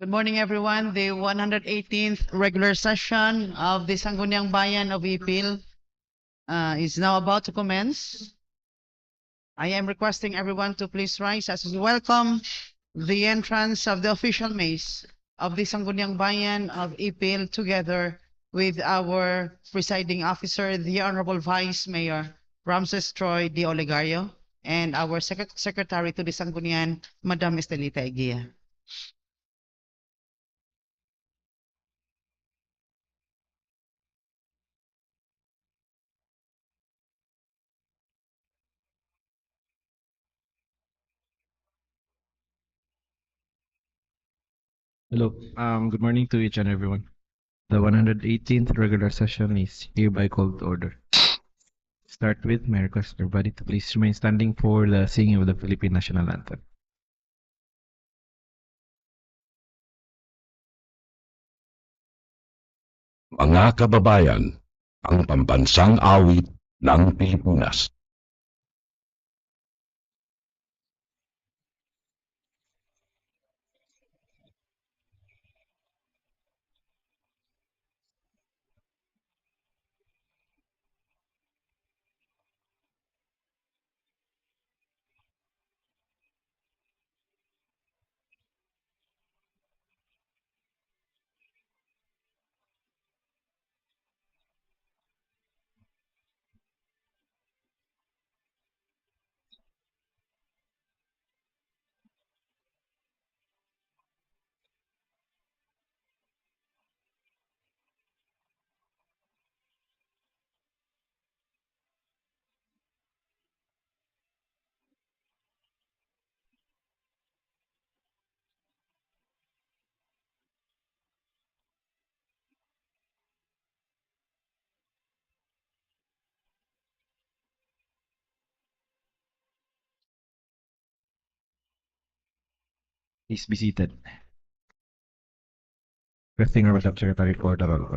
Good morning, everyone. The 118th regular session of the Sangguniang Bayan of Ipil is now about to commence. I am requesting everyone to please rise as we welcome the entrance of the official maze of the Sangguniang Bayan of Ipil together with our presiding officer, the Honorable Vice Mayor Ramses Troy de Olegario, and our Secretary to the Sangguniang, Madam Estelita Eguia. Hello. Good morning to each and everyone. The 118th regular session is hereby called to order. Start with, may I request everybody to please remain standing for the singing of the Philippine National Anthem. Mga kababayan, ang pambansang awit ng Pilipinas. Please be seated. Requesting our Secretary for the roll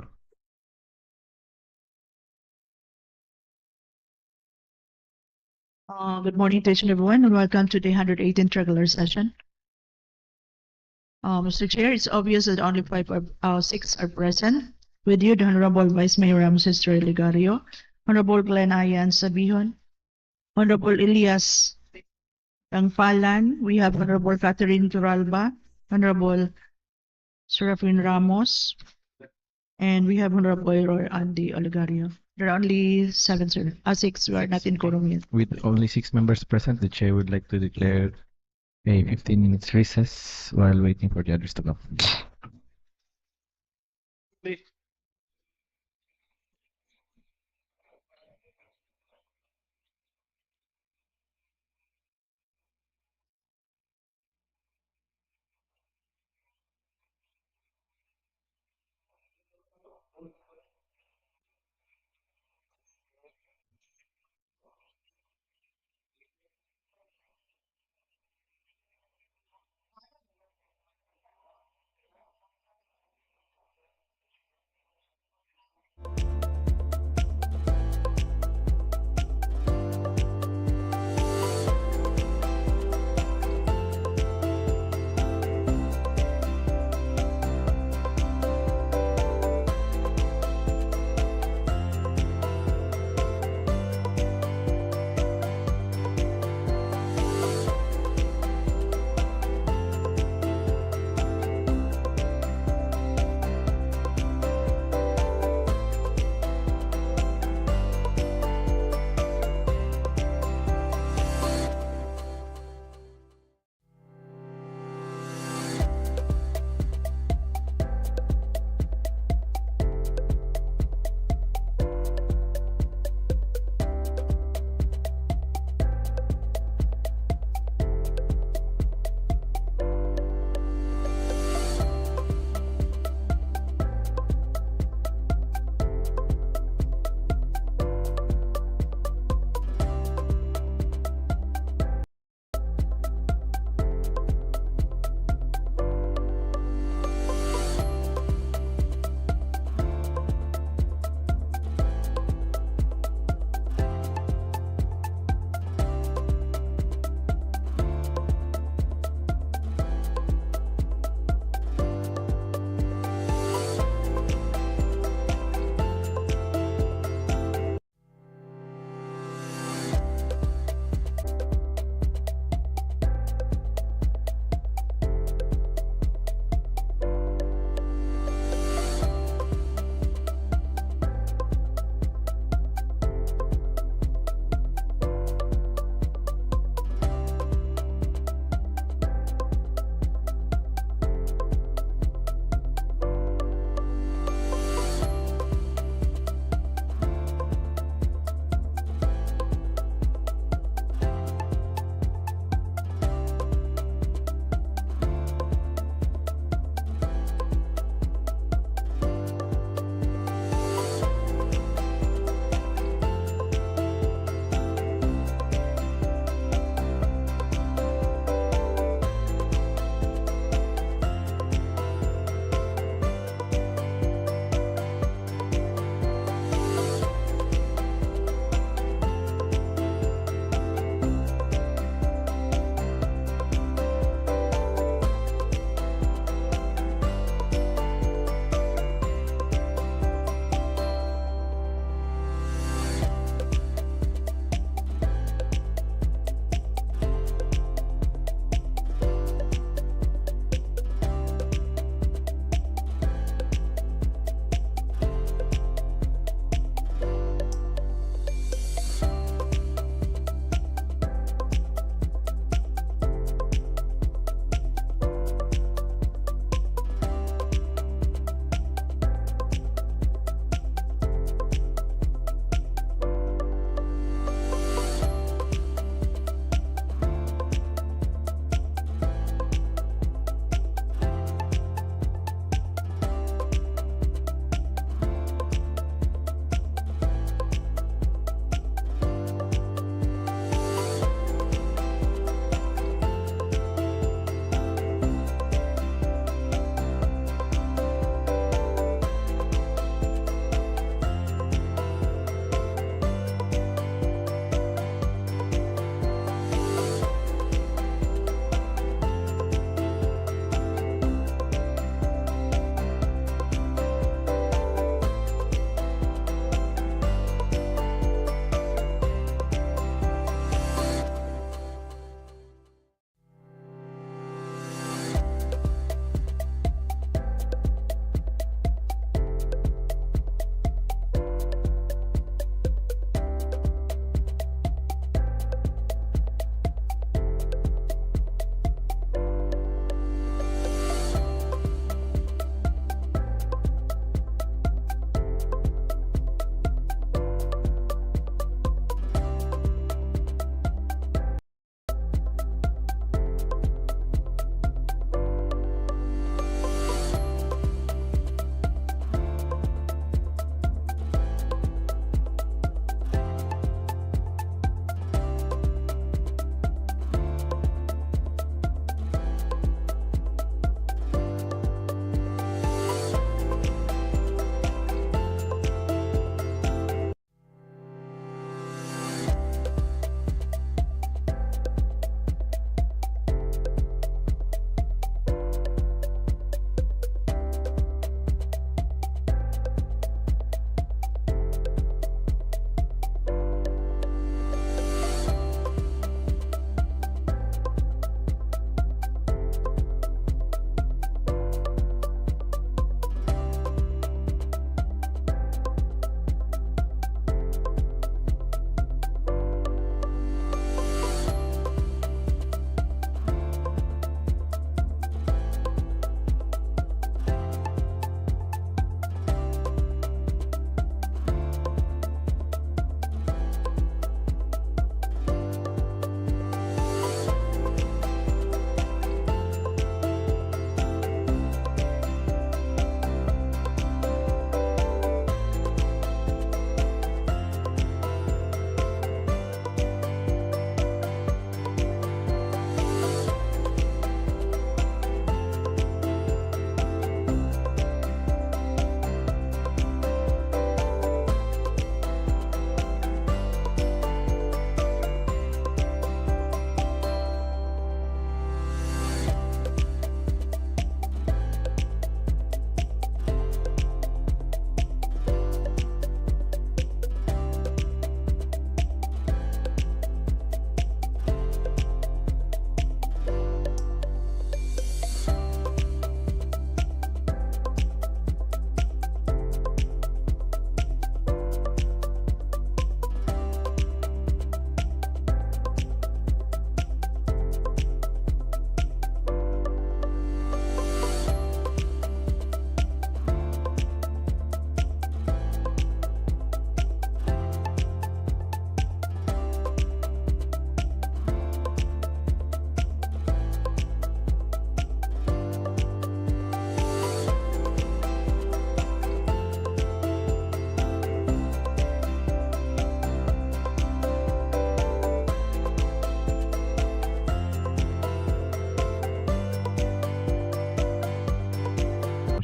call. Good morning to each and everyone, and welcome to the 118th regular session. Mr. Chair, it's obvious that only six are present. With you, the Honorable Vice Mayor Ramses Troy Legario, Honorable Glenn Ayan Sabihon, Honorable Elias Tangpalan, we have Honorable Catherine Turalba, Honorable Serafin Ramos, and we have Honorable Roy Andy Olegario. There are only seven, sir. Six, we are not in quorum yet. With only 6 members present, the chair would like to declare a 15 minutes recess while waiting for the others to come.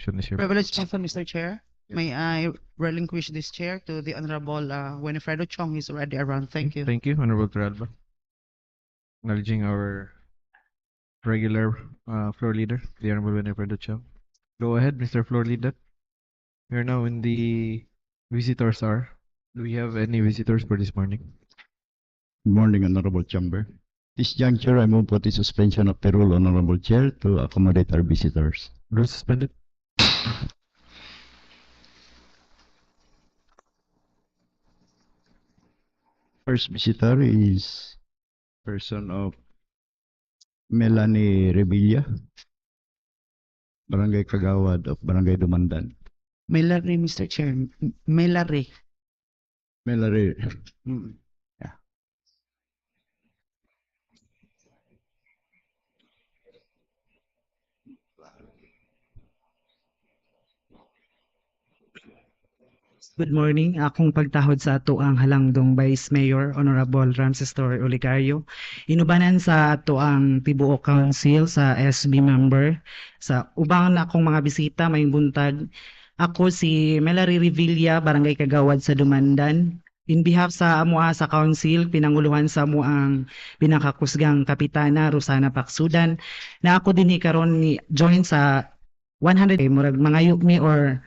motion is your Privilege motion, Mr. Chair. May I relinquish this chair to the Honorable Winifredo Chong? He's already around. Thank you. Thank you, Honorable Toralba. Acknowledging our regular floor leader, the Honorable Winifredo Chong. Go ahead, Mr. Floor Leader. We are now in the visitors hour. Do we have any visitors for this morning? Good morning, Honorable Chamber. This juncture, I move for the suspension of the rule, Honorable Chair, to accommodate our visitors. Rule suspended. First visitor is person of Melanie Revilla, Barangay Kagawad of Barangay Dumandan. Melary, Mr. Chair. Melary. Melanie, Mm. Good morning. Akong pagtahod sa ato ang halangdong Vice Mayor Honorable Ramses Torre Oligario. Inubanan sa ato ang Tibuok Council sa SB member. Sa ubang na akong mga bisita may buntag. Ako si Melary Revilla, Barangay Kagawad sa Dumandan. In behalf sa amoa sa council, pinanguluhan sa amo ang pinakakusgang kapitana Rosana Paksudan na ako din karon ni join sa 100 murag mangayok mi or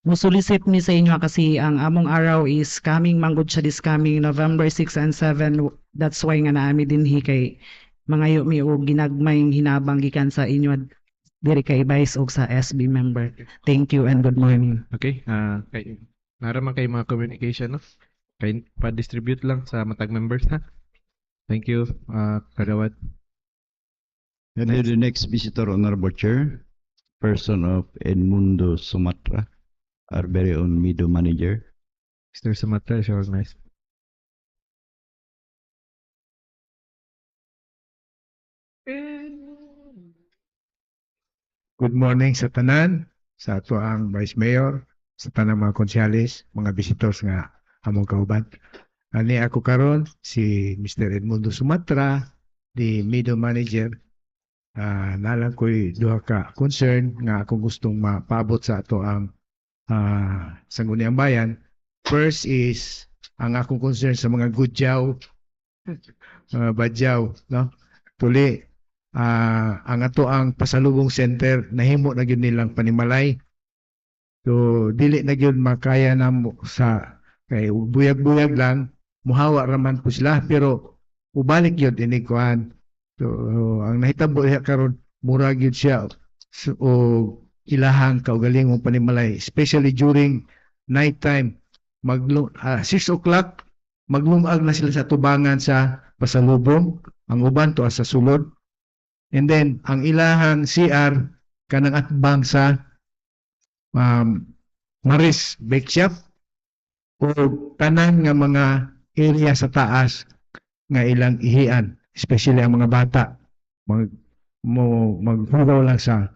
musulisit mi sa inyo kasi ang among araw is coming manggod siya this coming November 6 and 7. That's why nga naami dinhi kay mangayo mi og ginagmayng hinabang gikan sa inyo diri kay Vice og sa SB member. Thank you and good morning. Okay, kay naraman kay mga communication, no? Kay pa-distribute lang sa matag members, ha? Thank you, Kagawad. and then the next visitor, Honorable Chair, person of Edmundo Sumatra, our very own Mido manager. Mr. Sumatra is organized. Good morning sa tanan, sa ato ang Vice Mayor, sa tanang mga konsyalis, mga visitors nga among kauban. Ani ako karon si Mr. Edmundo Sumatra, the Middle Manager. Nalang ko'y duha ka concern nga akong gustong mapaabot sa ato ang Sangguniang Bayan. First is ang akong concern sa mga gudyaw, mga badyaw, no? Tuli, ang ato ang pasalubong center nahimo na gyud nilang panimalay, so dili na gyud makaya na sa kay buyag-buyag lang muhawa raman po sila pero ubalik gyud ini kuan. So ang nahitabo diha karon mura gyud siya o ilahang kaugalingong panimalay, especially during night time. 6 o'clock maglungag na sila sa tubangan sa pasalubong, ang uban to sa sulod. And then, ang ilahang CR, kanang atbang sa Maris Bake Shop o tanan nga mga area sa taas nga ilang ihian, especially ang mga bata, maghugaw lang sa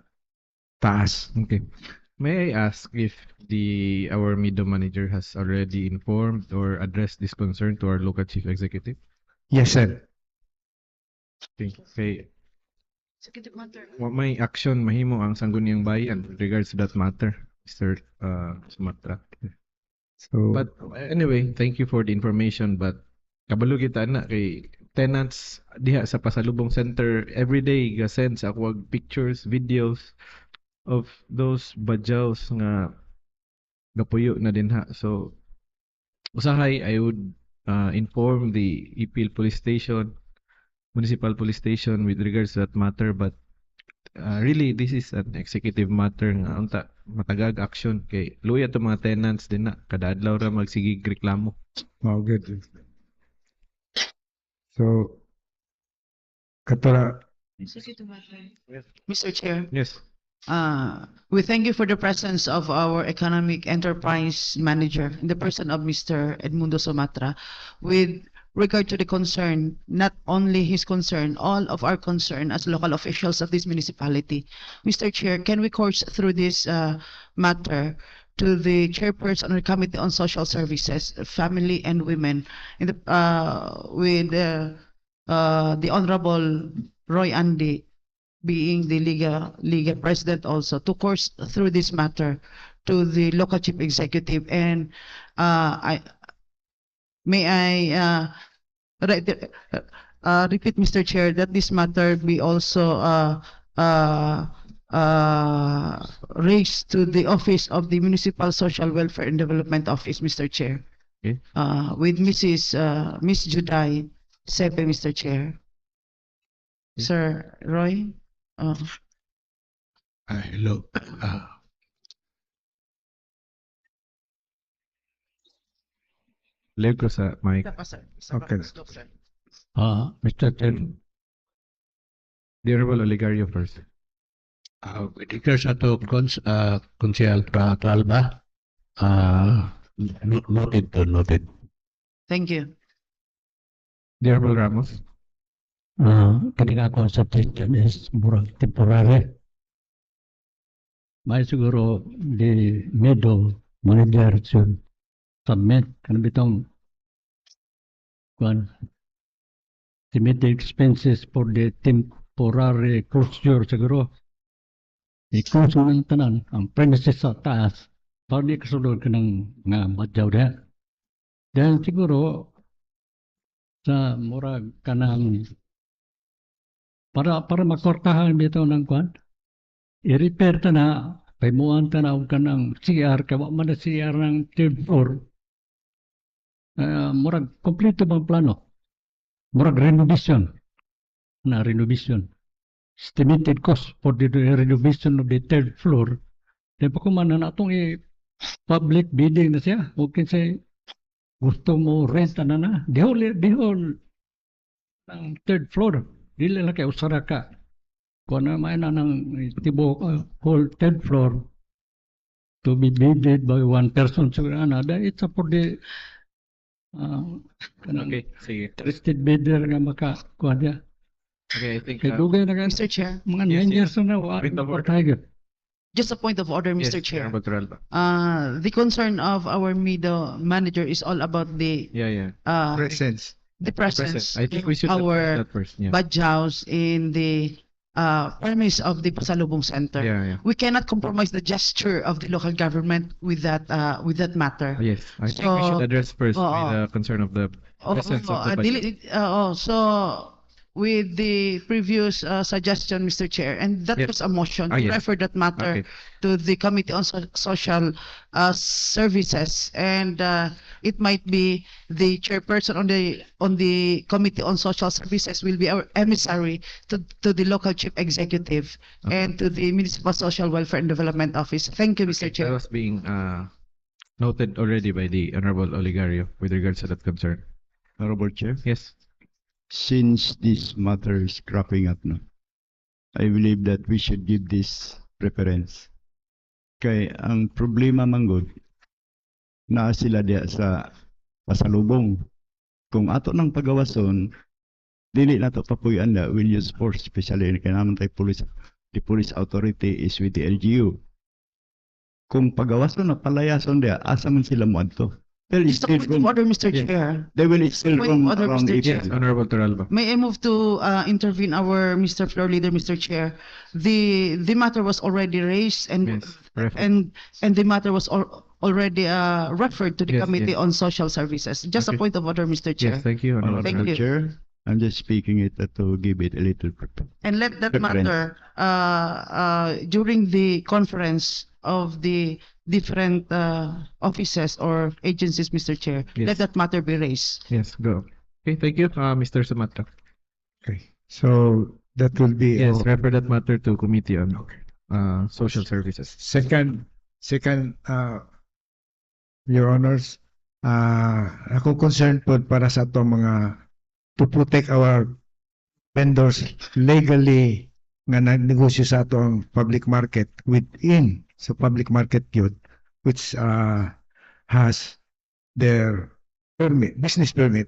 taas. Okay. May I ask if our Mido manager has already informed or addressed this concern to our local chief executive? Yes, sir. Okay. Wa may action mahimo ang Sangguniang Bayan with regards to that matter, Mr. Sumatra. So, But anyway, thank you for the information. But kabalo kita na kay tenants diha sa Pasalubong Center everyday ga-send sa ako pictures, videos of those badyaws nga gapuyo na din ha. So usahay I would inform the Ipil Police Station, Municipal Police Station with regards to that matter, but really this is an executive matter nga unta matagag action kay luya to mga tenants din na kada adlaw ra magsigig reklamo. oh, good. So, katara, Mr. Chair. Yes. We thank you for the presence of our economic enterprise manager in the person of Mr. Edmundo Sumatra with regard to the concern, not only his concern, all of our concern as local officials of this municipality. Mr. Chair, can we course through this matter to the chairperson of the Committee on Social Services, Family and Women in the with the Honorable Roy Andy being the legal president also, to course through this matter to the local chief executive. And I may I repeat, Mr. Chair, that this matter be also raised to the office of the Municipal Social Welfare and Development Office, Mr. Chair. Okay. With Miss Juday Sepe, Mr. Chair. Sir Roy? Hello. Live ko sa mic. Okay. Mr. Chair, The Honorable Oligario first. with regards to Konsehal Tralba, noted. Thank you. The Honorable Ramos. Kani ako sa suggestion is murag temporary. May siguro the middle manager should submit kan bitong estimated expenses for the temporary closure siguro. I-close mo ng tanan ang premises sa taas para di kasulod ka ng nga madyaw diha. Then siguro sa murag kanang para makortahan bitaw ng kwan i-repair ta na paimuan ta na og kanang CR kawa man na CR ng third floor. Murag kompleto bang plano, murag renovation. Estimated cost for the renovation of the third floor. Di pa kuman na natong public bidding na siya. Okay say gusto mo rent na dihol ng third floor. Dili lang kay usara ka. Kung na may na ng tibok whole third floor to be bidded by one person. So it's up for the Okay, sige. interested bidder nga makakuha niya. Okay, I think Kaya dugay na ka. Mr. Chair, Mga Yes, 9 years na Point of order. tiger. just a point of order, yes, Mr. Chair. Honorable Turalba. The concern of our middle manager is all about the Yeah. Presence. presence I think we should of address our that first. Yeah. badjaws in the premise of the Pasalubong Center. Yeah. We cannot compromise the gesture of the local government with that matter. Yes, I think we should address first the concern of the presence of the budget. So with the previous suggestion, Mr. Chair, and that Yes. was a motion to Yes. refer that matter Okay. to the Committee on Social Services, and it might be the chairperson on the Committee on Social Services will be our emissary to the local chief executive and to the Municipal Social Welfare and Development Office. Thank you, Mr. That Chair. was being noted already by the Honorable Oligario with regards to that concern. Honorable Chair, Yes. since this matter is cropping up now, I believe that we should give this preference. Kay ang problema manggod na sila diya sa pasalubong. Kung ato ng pagawason, dili na to papuyan na will use force, especially kay naman tayo police. The police authority is with the LGU. Kung pagawason na palayason diya, asa man sila mo adto? Well, it's Just a still point of room. order, Mr. Yes. Chair. They will still Point roam of order, around Mr. each Chair. Yes, Honorable Turalba. May I move to intervene our Mr. Floor Leader, Mr. Chair? The matter was already raised Yes. and the matter was already referred to the Yes, Committee yes. on Social Services. Just a Okay. point of order, Mr. Chair. Yes, thank you, Honorable Thank Honorable you. Chair, I'm just speaking it to give it a little And let that Reference. matter during the conference of the different offices or agencies, Mr. Chair. Yes. Let that matter be raised. Yes, go. Okay, thank you, Mr. Sumatra. Okay. So that will be Yes, refer that matter to Committee on Social Services. second, Your Honors, ako concerned po para sa ato mga to protect our vendors legally nga nagnegosyo sa atong public market within sa public market yun which has their business permit.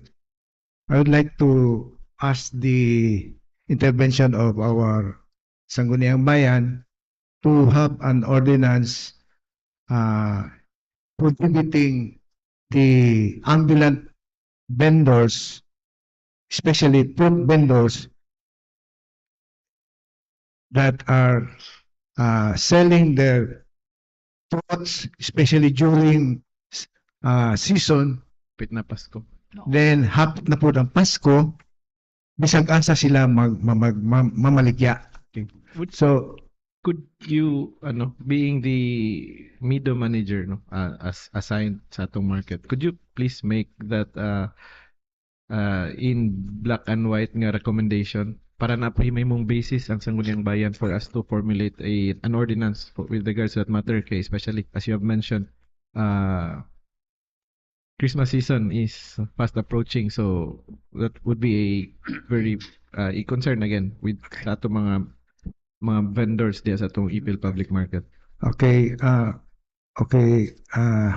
I would like to ask the intervention of our Sangguniang Bayan to have an ordinance prohibiting the ambulant vendors, especially fruit vendors, that are selling their fruits, especially during season, Pit na Pasko. then hapit na po ng Pasko, bisag asa sila mamaligya. So, Could you, being the middle manager, no, as assigned sa atong market, could you please make that in black and white nga recommendation para na may mong basis ang Sangguniang Bayan for us to formulate an ordinance with regards to that matter, kay especially as you have mentioned, Christmas season is fast approaching, so that would be a very a concern again with sa atong mga vendors diya sa atong Ipil Public Market. okay,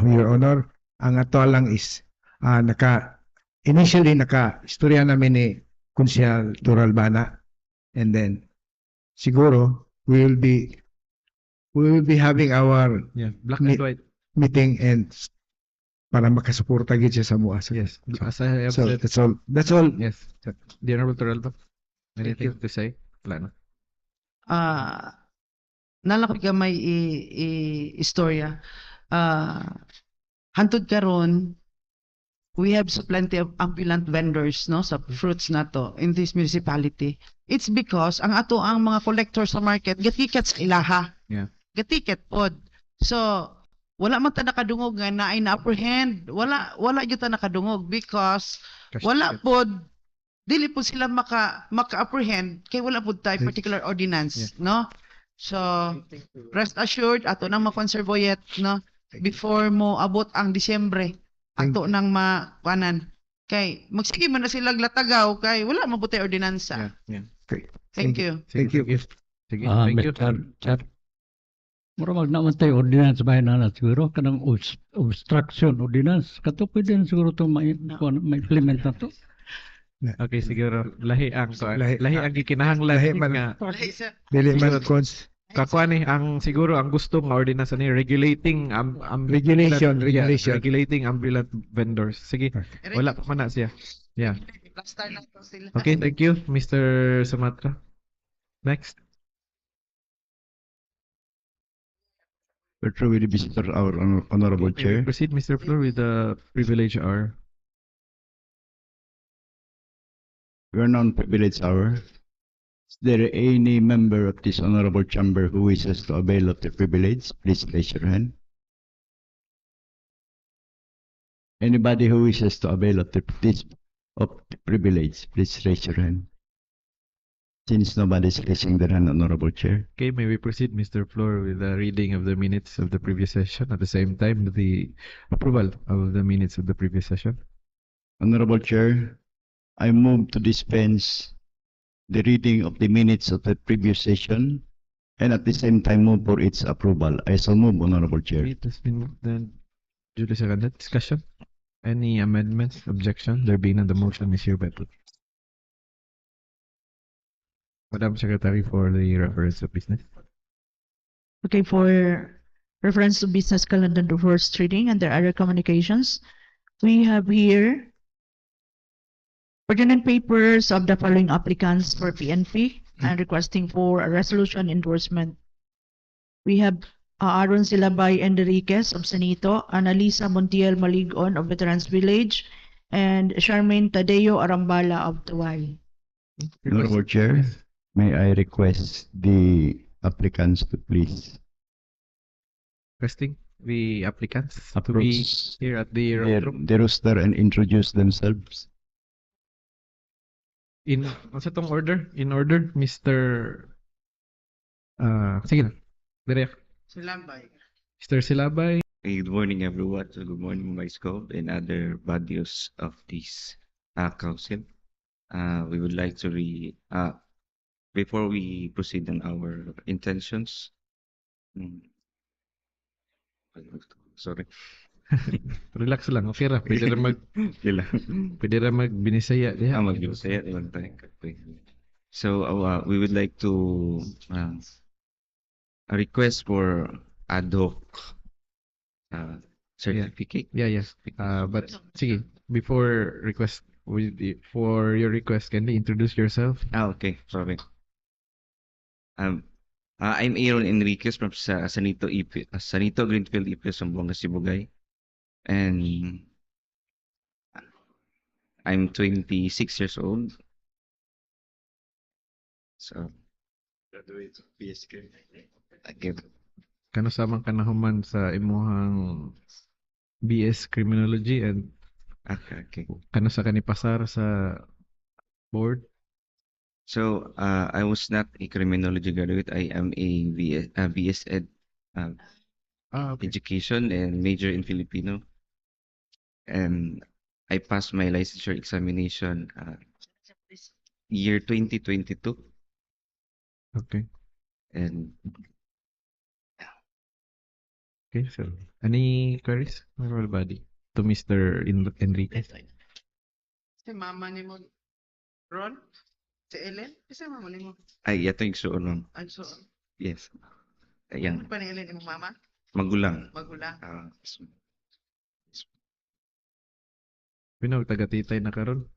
Your Honor, ang ato lang is initially istorya namin ni Konsyal Doral Bana, and then siguro we will be having our Yeah, black and white. meeting and para makasuporta gid siya sa mua. Yes, as I have So said. that's all. Yes, the Honorable Toralba, anything to say? Wala na. Nalaki ka may istorya. Hantod karon, we have so plenty of ambulant vendors, no, sa fruits na to in this municipality. It's because ang mga collectors sa market gatiket sa ilaha. Yeah. Gatiket pod. So wala man ta nakadungog nga na apprehend. Wala gyud ta nakadungog because wala pod dili po sila maka-apprehend kay wala po tayo particular ordinance, no? So, rest assured, ato nang makonservoyet, no? Before mo abot ang Disyembre, ato nang makuanan. Kay, magsige man na sila latagaw, kay wala mabuti ordinansa. Yeah. Thank you. Thank you. Sige, thank you. Mr. Chair. Mura naman tayo ordinance bahay na siguro kanang obstruction ordinance. Kato pwede na siguro ito ma-implement na to. Okay, siguro lahi ang Lahi gikinahanglan man- nga Dili man cons kakuan ang siguro ang gusto nga ordinance ni regulating Regulation. regulating ambulant vendors. Sige, wala pa man na siya. Yeah. Plaster na to sila. Okay, thank you, Mr. Sumatra. Next. We're through with the visitor, our honorable chair. Proceed, Mr. Flor, with the privilege hour. We are now on privilege hour. Is there any member of this honorable chamber who wishes to avail of the privilege? Please raise your hand. Anybody who wishes to avail of the privilege, please raise your hand. Since nobody is raising their hand, honorable chair. Okay, may we proceed, Mr. Flor, with the reading of the minutes of the previous session, at the same time the approval of the minutes of the previous session. Honorable chair, I move to dispense the reading of the minutes of the previous session and at the same time move for its approval. I shall move, honorable chair. It has been moved and duly seconded. Discussion? Any amendments, objection? There being none, the motion is hereby approved. Madam Secretary, for the reference of business. Okay, for reference to business calendar to first reading and their other communications, we have here pertinent papers of the following applicants for PNP and requesting for a resolution endorsement. We have Aaron Silabay Enriquez of Sanito, Analisa Montiel Maligon of Veterans Village, and Charmaine Tadeo Arambala of Tuwai. Honorable Chair, may I request the applicants to please Requesting the applicants to be approach here at the the roster and introduce themselves. in sa tong order, in order, Mr. Sige na. Direct. Silambay. Mr. Silabay. Good morning, everyone. So good morning, Vice Cop and other bodies of this council. We would like to before we proceed on our intentions. Sorry. Relax lang, okay ra. Pwede ra Kailan? pwede ra magbinisaya diha. Mag-usaya lang tayo. So we would like to a request for ad hoc certificate. Yeah, yes. But sige, before for your request, can you introduce yourself? Okay, sorry. I'm Aaron Enriquez from Sanito Greenfield IP, Zamboanga, Sibugay. And I'm 26 years old. So, Graduate of PSK. again, Kano sa mga kanahuman sa imuhang BS Criminology and okay. kano sa kanipasar sa board? So, I was not a criminology graduate. I am a BS Ed Okay. Education and major in Filipino. And I passed my licensure examination year 2022. Okay. And Okay, so any queries, Honorable Body, to Mr. Enrique? Si mama ni mo, Ron? Si Ellen? Kasi mama ni mo. ay, yato yung suon, ma'am. Ay, so, Yes. ano Ayan, pa ni Ellen ni mo mama? magulang. Magulang. Pinaw taga-titay na karon.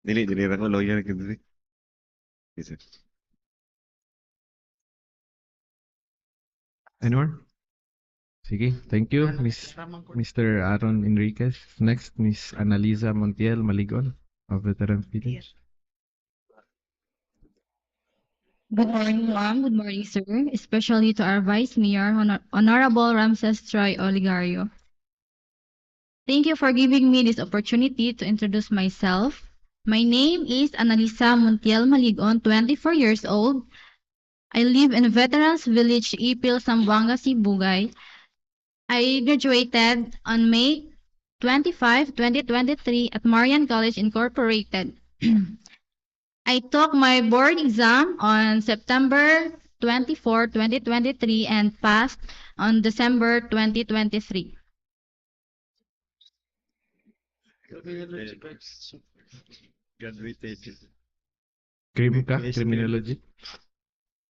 Dili ra ko lawyer ka dili. Yes, sir. Any more? Sige, thank you, Mr. Aaron Enriquez. Next, Miss Analiza Montiel Maligon of Veteran Village. Good morning, ma'am. Good morning, sir. Especially to our Vice Mayor, Honorable Ramses Troy Oligario. Thank you for giving me this opportunity to introduce myself. My name is Analisa Montiel Maligon, 24 years old. I live in Veterans Village, Ipil, Zamboanga, Sibugay. I graduated on May 25, 2023 at Marian College Incorporated. I took my board exam on September 24, 2023 and passed on December 2023. Graduated. Criminology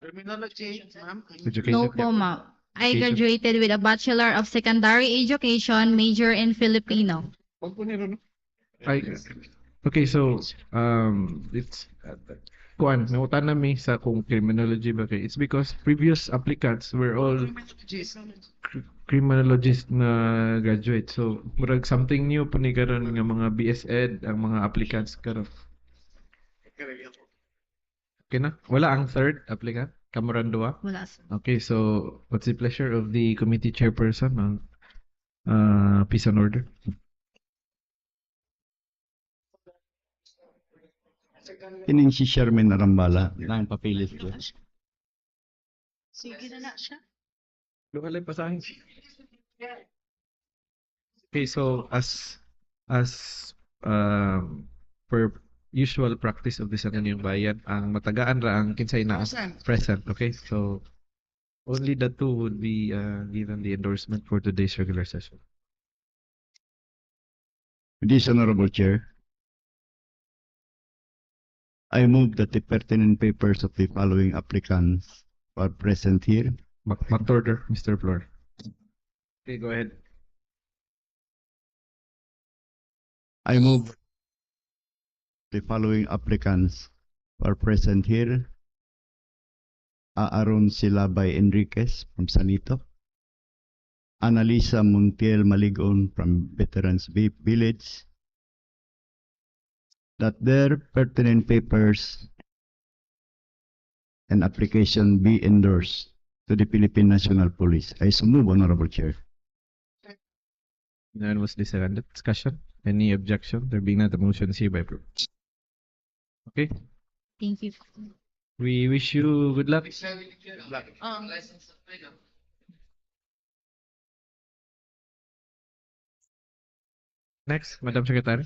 Criminology, ma'am. Education. No po, ma'am. I Education. graduated with a Bachelor of Secondary Education, major in Filipino. Ay, okay, so it's kuan nautan nami sa kung criminology ba kay it's because previous applicants were all criminologists na graduate. So murag something new po ni karon nga mga BS Ed ang mga applicants karon. Okay na? Wala ang third applicant? Kamuran duwa? Wala, sir. Okay, so what's the pleasure of the committee chairperson on peace and order? Kining si Sherman Arambala nang papilit ko. Sige na siya. Luhalay pa sa akin. Okay, so as per usual practice of the Sangguniang Bayan, ang matagaan ra ang kinsay na present. Okay, so only the two would be given the endorsement for today's regular session. This Honorable Chair, I move that the pertinent papers of the following applicants are present here. Back to order, Mr. Flor. Okay, go ahead. I move the following applicants are present here. Aaron Silabay Enriquez from Sanito. Analisa Montiel Maligon from Veterans Village. That their pertinent papers and application be endorsed to the Philippine National Police. I so move, Honorable Chair. Unanimously seconded. Discussion? Any objection? There being none, the motion is hereby approved. Okay, Thank you. we wish you good luck. Next, Madam Secretary.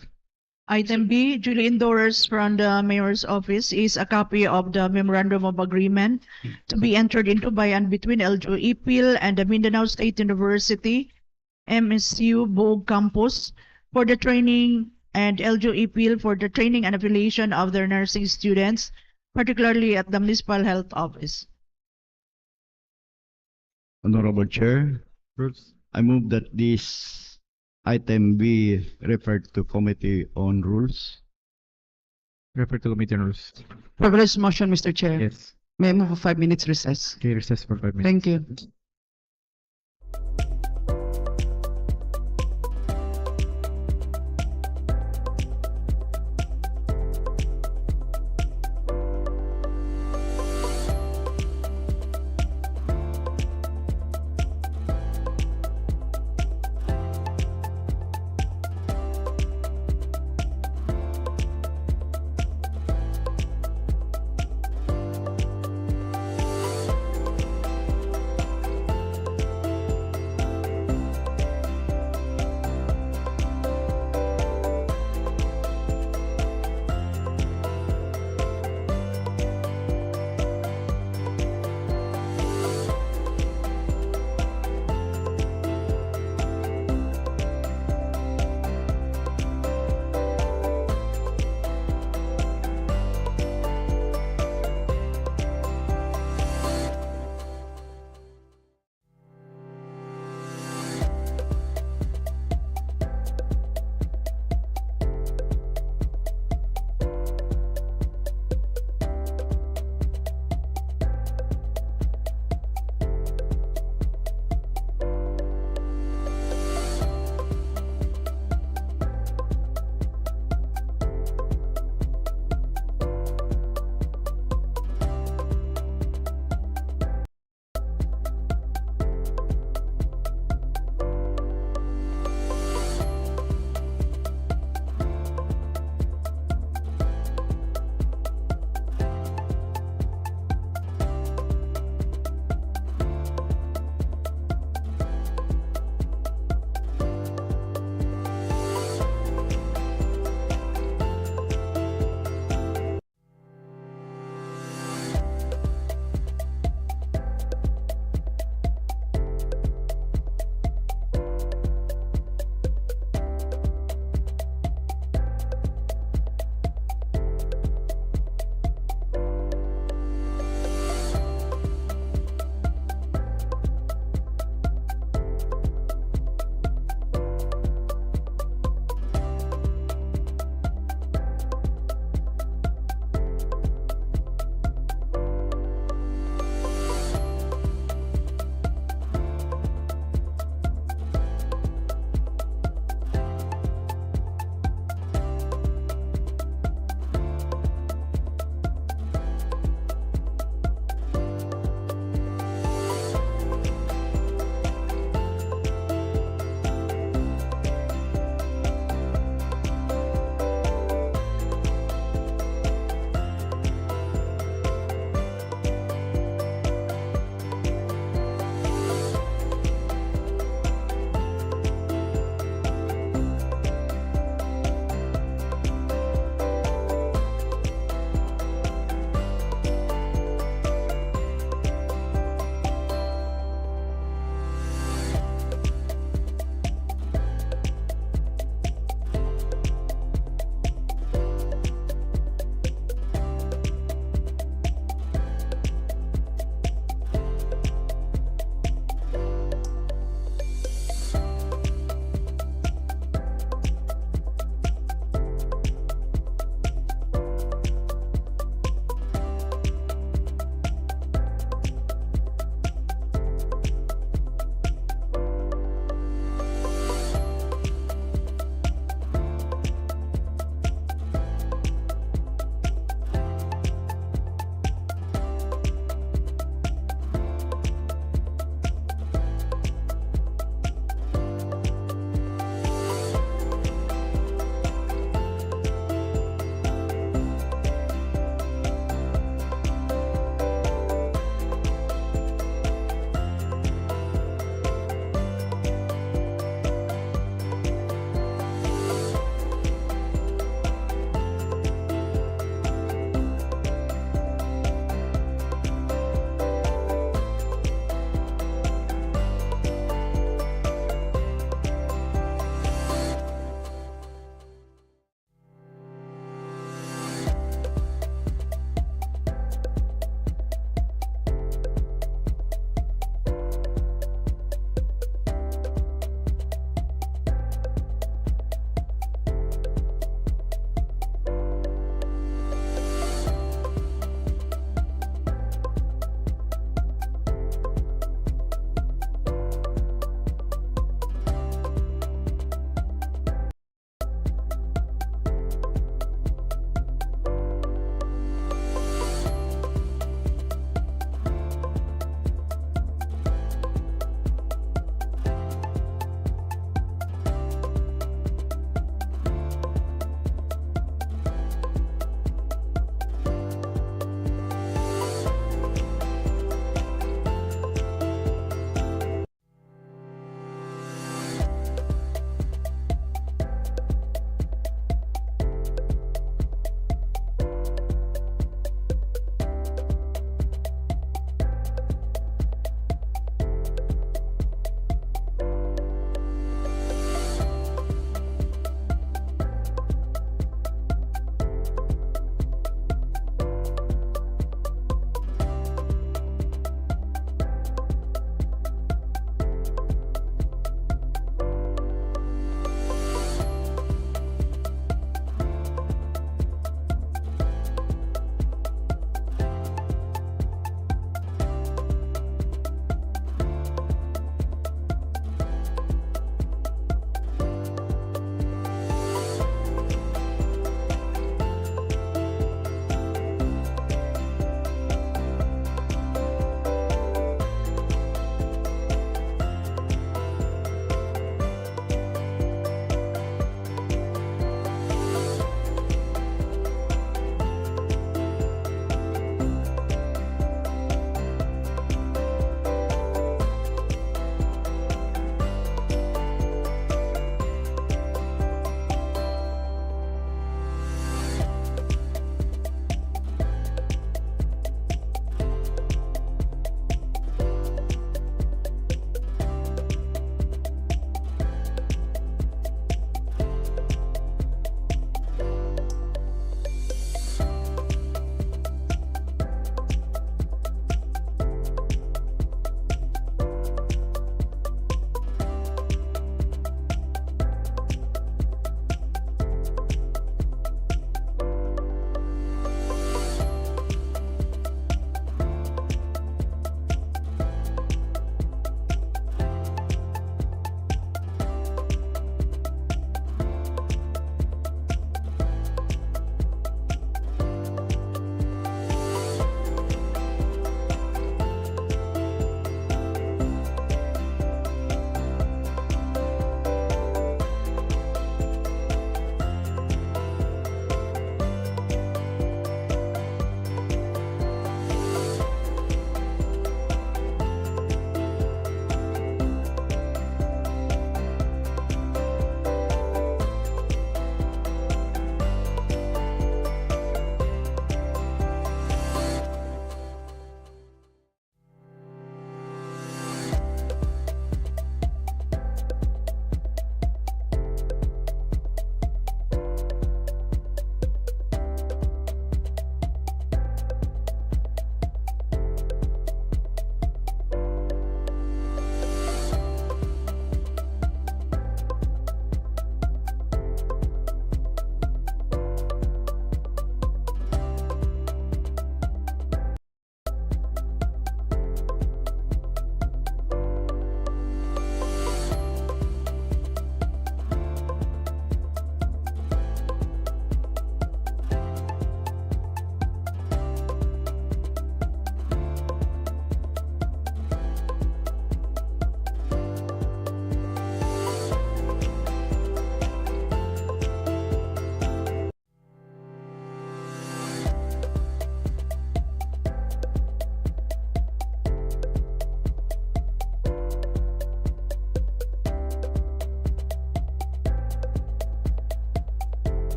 Item B, duly endorsed from the Mayor's Office is a copy of the Memorandum of Agreement to be entered into by and between LGU Ipil and the Mindanao State University, MSU Boog Campus, for the training and LGU Ipil for the training and affiliation of their nursing students, particularly at the Municipal Health Office. Honorable Chair, Rules. I move that this item be referred to Committee on Rules. Refer to Committee on Rules. Privilege motion, Mr. Chair. Yes. May I move for 5 minutes recess? Okay, recess for 5 minutes. Thank you.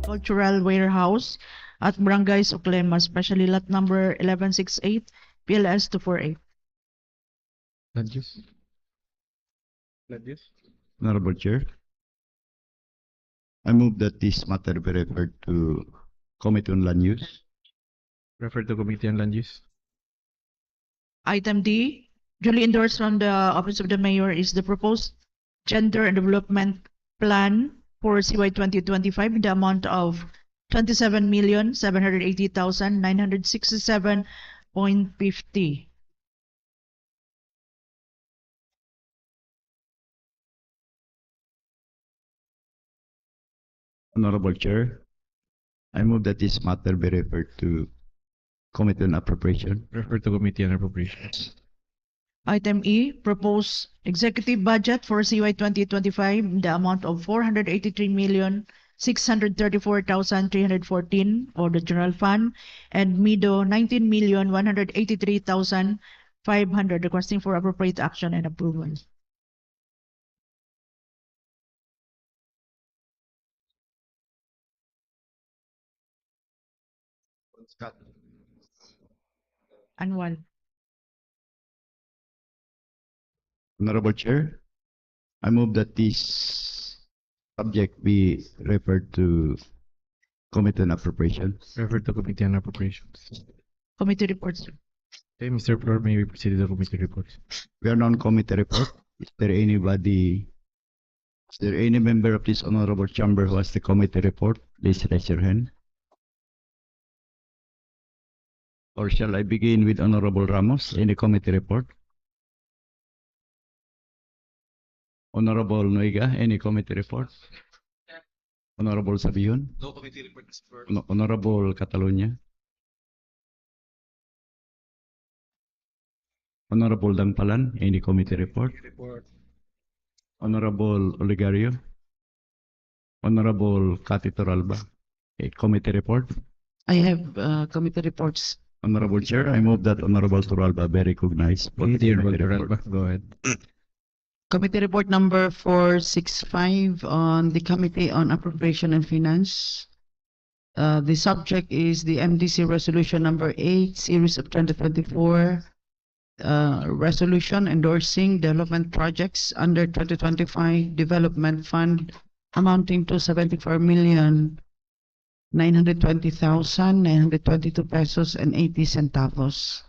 agricultural warehouse at Barangay Suclema, especially lot number 1168, PLS 248. Land use. Land use. Honorable Chair, I move that this matter be referred to Committee on Land Use. Refer to Committee on Land Use. Item D, duly endorsed from the Office of the Mayor, is the proposed Gender and Development Plan for CY 2025 in the amount of 27,780,967.50. Honorable Chair, I move that this matter be referred to Committee on Appropriation. Refer to Committee on Appropriations. Item E, proposed executive budget for CY 2025 in the amount of 483,634,314 for the general fund and MIDO 19,183,500, requesting for appropriate action and approval. Annual. Honorable Chair, I move that this subject be referred to Committee on Appropriation. Refer to Committee on Appropriations. Committee reports. Okay, Mr. Flor, may we proceed to the committee reports? We are non-committee report. Is there any member of this honorable chamber who has the committee report? Please raise your hand. Or shall I begin with Honorable Ramos? Any committee report? Honorable Noiga, any committee report? Honorable Sabion? No committee reports. Honorable Catalunya? Honorable Dangpalan, any committee report? Honorable Oligario? Honorable Cathy Torralba, a committee report? I have committee reports. Honorable Chair, I move that Honorable Torralba be recognized. for the Committee committee report. report. Go ahead. Committee report number 465 on the Committee on Appropriation and Finance. The subject is the MDC Resolution number 8, Series of 2024, resolution endorsing development projects under 2025 Development Fund amounting to 74,920,922 pesos and 80 centavos.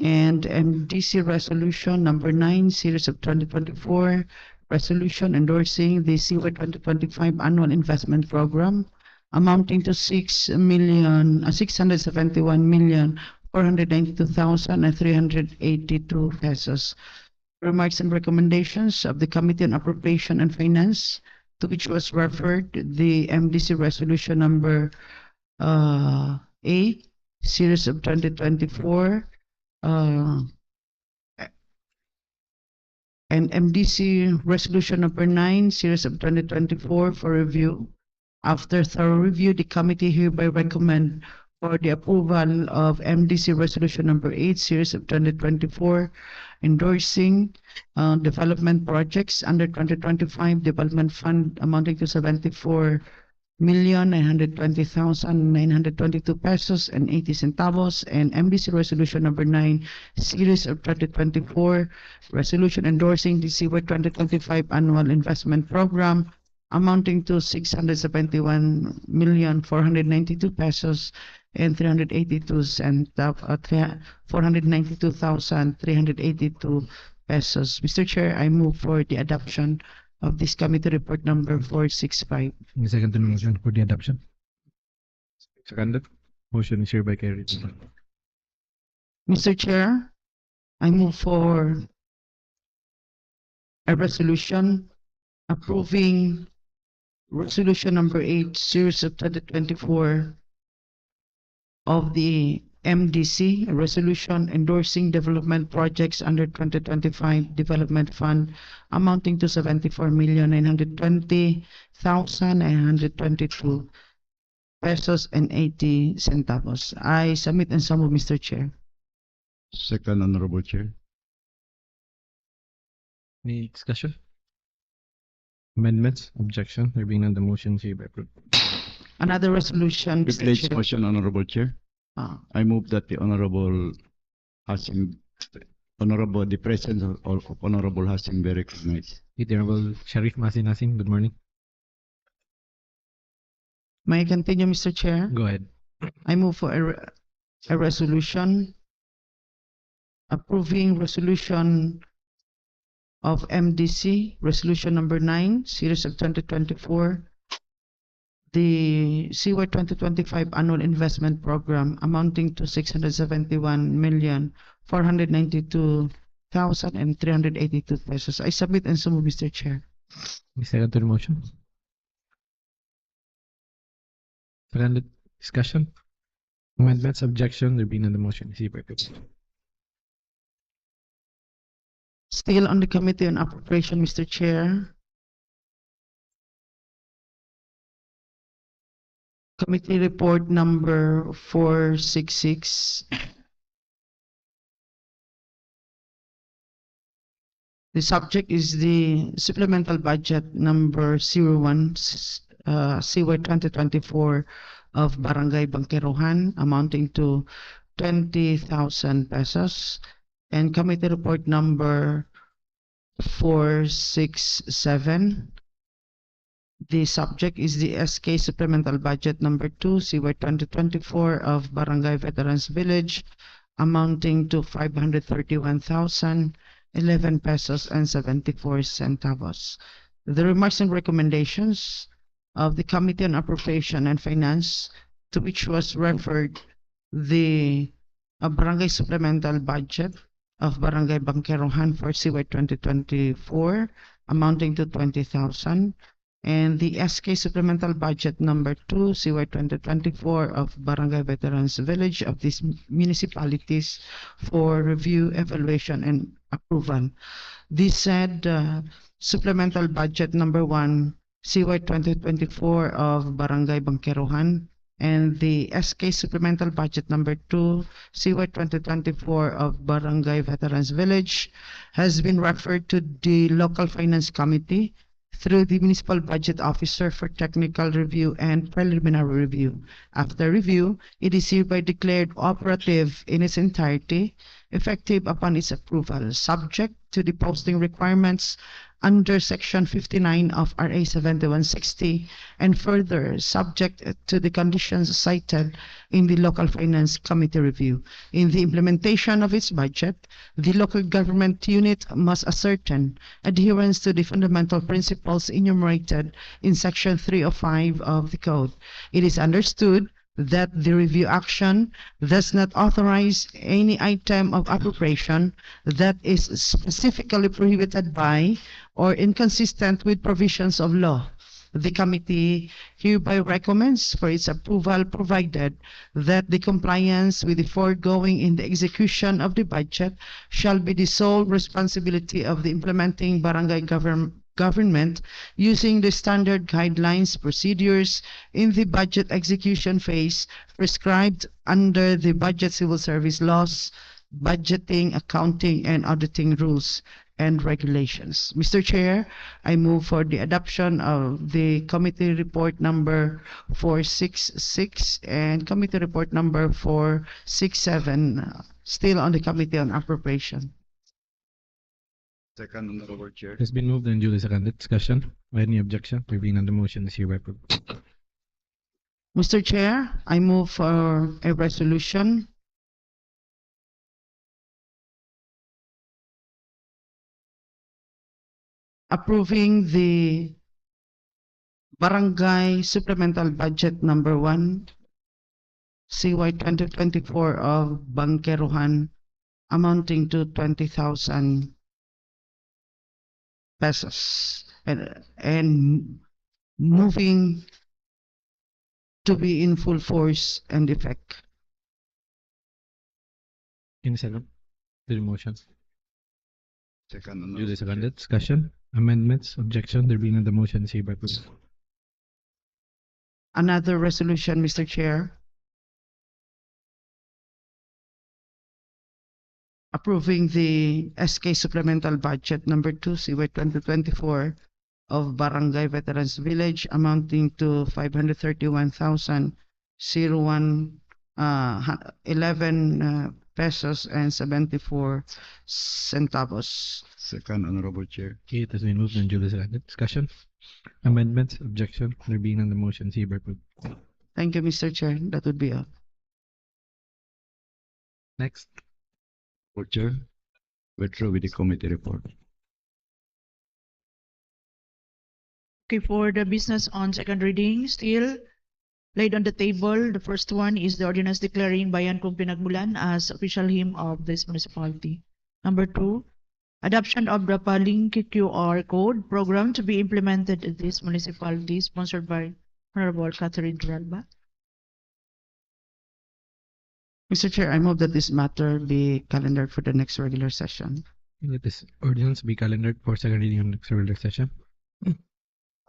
And MDC Resolution number 9, Series of 2024, resolution endorsing the CY 2025 Annual Investment Program amounting to 671,492,382 pesos. Remarks and recommendations of the Committee on Appropriation and Finance, to which was referred the MDC Resolution number 8, Series of 2024, and MDC Resolution number 9, Series of 2024 for review. After thorough review, the committee hereby recommend for the approval of MDC Resolution number 8, Series of 2024, endorsing development projects under 2025 Development Fund amounting to 74,920,922 pesos and 80 centavos, and MDC Resolution number 9, Series of 2024, resolution endorsing the CY 2025 Annual Investment Program amounting to 671,492 pesos and 492,382 pesos. Mr. Chair, I move for the adoption of this committee report number 465. Second to the motion for the adoption. Second. Motion is hereby carried. Mr. Chair, I move for a resolution approving resolution number 8, series of 2024 of the MDC, a resolution endorsing development projects under 2025 Development Fund amounting to 74,920,922 pesos and 80 centavos. I submit and so move, Mr. Chair. Second, Honorable Chair. Any discussion? Amendments? Objection? There being none, the motion is hereby approved. Another resolution, Mr. Privilege Chair. motion, Honorable Chair. I move that the Honorable the presence of Honorable Hasim be recognized. The Honorable Sharif Masinasin, good morning. May I continue, Mr. Chair? Go ahead. I move for a resolution approving resolution of MDC, resolution number 9, series of 2024, the CY 2025 annual investment program amounting to 671,492,382 pesos. I submit and so move, Mr. Chair. Second to the motion. Second discussion. Amendments, objection, there being none, the motion is hereby approved. Still on the Committee on Appropriation, Mr. Chair. Committee report number 466. The subject is the supplemental budget number 01 CY 2024 of Barangay Bangkerohan amounting to 20,000 pesos, and committee report number 467. The subject is the SK supplemental budget number 2 CY 2024 of Barangay Veterans Village amounting to 531,011 pesos and 74 centavos. The remarks and recommendations of the Committee on Appropriation and Finance, to which was referred the Barangay Supplemental Budget of Barangay Bangkerohan for CY 2024 amounting to 20,000, and the SK Supplemental Budget number 2 CY 2024 of Barangay Veterans Village of these municipalities for review, evaluation, and approval. This said Supplemental Budget number 1 CY 2024 of Barangay Bangkerohan and the SK Supplemental Budget number 2 CY 2024 of Barangay Veterans Village has been referred to the Local Finance Committee through the Municipal Budget Officer for technical review and preliminary review. After review, it is hereby declared operative in its entirety, effective upon its approval, subject to the posting requirements under Section 59 of RA 7160, and further subject to the conditions cited in the Local Finance Committee review. In the implementation of its budget, the local government unit must ascertain adherence to the fundamental principles enumerated in Section 305 of the Code. It is understood that the review action does not authorize any item of appropriation that is specifically prohibited by or inconsistent with provisions of law. The committee hereby recommends for its approval, provided that the compliance with the foregoing in the execution of the budget shall be the sole responsibility of the implementing barangay government using the standard guidelines, procedures in the budget execution phase prescribed under the Budget Civil Service laws, budgeting, accounting, and auditing rules and regulations. Mr. Chair, I move for the adoption of the committee report number 466 and committee report number 467, still on the Committee on Appropriation. Second, Honorable Chair. It has been moved and duly seconded. Discussion. Any objection? There being none, the motion is hereby approved. Mr. Chair, I move for a resolution approving the Barangay Supplemental Budget number 1 CY 2024 of Bangkerohan amounting to 20,000 pesos and moving to be in full force and effect. In second to the motion. Second, Honorable Duly Chair. seconded. Discussion. Amendments, objection, there being none, the motion is hereby approved. Another resolution, Mr. Chair, approving the SK Supplemental Budget number 2 CY 2024 of Barangay Veterans Village amounting to 531,001 pesos and 74 centavos. Second, Honorable Chair. Okay, it has been moved and duly seconded. Discussion? Amendments? Objection? There being none, the motion is hereby approved. Thank you, Mr. Chair. That would be all. Next. Honorable Chair. Withdraw with the committee report. Okay, for the business on second reading, still laid on the table, the first one is the ordinance declaring Bayan Kong Pinagmulan as official hymn of this municipality. Number 2, adoption of the Palink QR code program to be implemented in this municipality, sponsored by Honorable Catherine Turalba. Mr. Chair, I move that this matter be calendared for the next regular session. Let this ordinance be calendared for second reading on next regular session.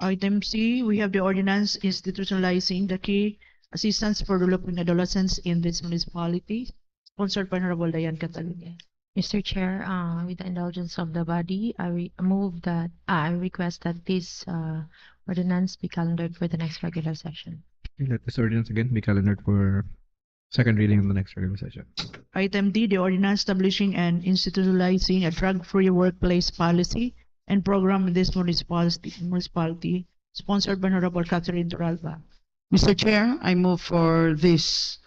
Item C, we have the ordinance institutionalizing the key assistance for developing adolescents in this municipality, sponsored by Honorable Diane Catalunya. Mr. Chair, with the indulgence of the body, I request that this ordinance be calendared for the next regular session. Let this ordinance again be calendared for second reading on the next regular session. Item D, the ordinance establishing and institutionalizing a drug-free workplace policy and program in this municipality, sponsored by Honorable Catherine Turalba. Mr. Chair, I move for this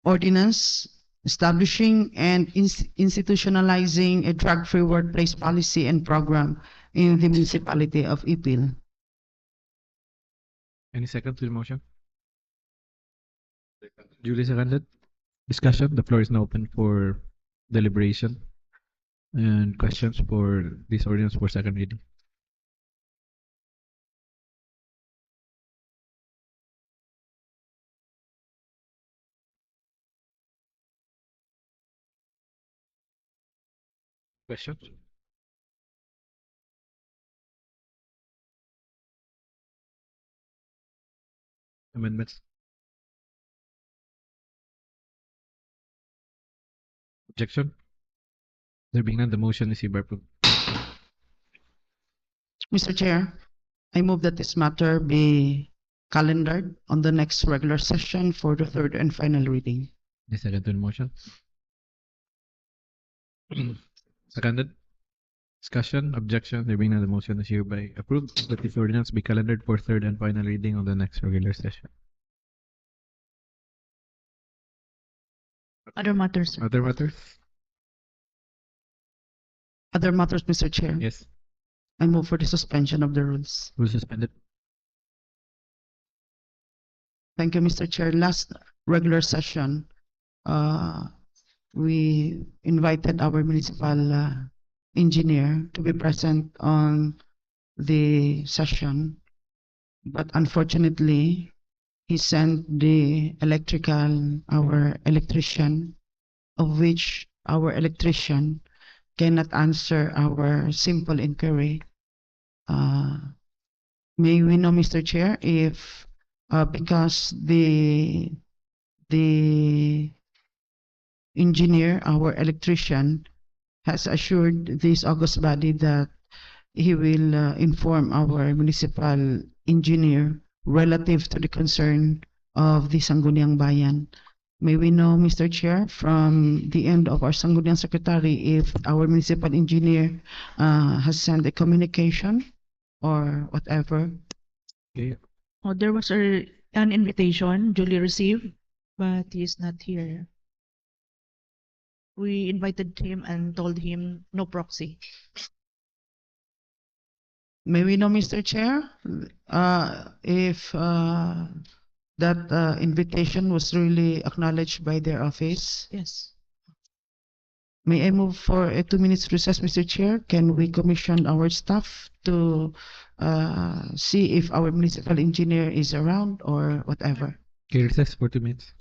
ordinance establishing and institutionalizing a drug-free workplace policy and program in the municipality of Ipil. Any second to the motion? Duly seconded. Discussion. The floor is now open for deliberation and questions for this ordinance for second reading. Questions? Amendments? Objection? There being none, the motion is hereby approved. Mr. Chair, I move that this matter be calendared on the next regular session for the third and final reading. Any second to the motion? Seconded. Discussion, objection, there being none, the motion is hereby approved. That this ordinance be calendared for third and final reading on the next regular session. Other matters, sir. Other matters? Other matters, Mr. Chair. Yes. I move for the suspension of the rules. Rule suspended. Thank you, Mr. Chair. Last regular session, we invited our municipal engineer to be present on the session, but unfortunately, he sent our electrician, of which our electrician cannot answer our simple inquiry. May we know, Mr. Chair, if because the engineer, our electrician, has assured this august body that he will inform our municipal engineer relative to the concern of the Sangguniang Bayan. May we know, Mr. Chair, from the end of our Sangguniang Secretary, if our municipal engineer has sent a communication or whatever. Okay. Oh, there was an invitation duly received, but he is not here. We invited him and told him no proxy. May we know, Mr. Chair, if that invitation was really acknowledged by their office? Yes. May I move for a 2 minutes recess, Mr. Chair? Can we commission our staff to see if our municipal engineer is around or whatever? Okay, recess for 2 minutes.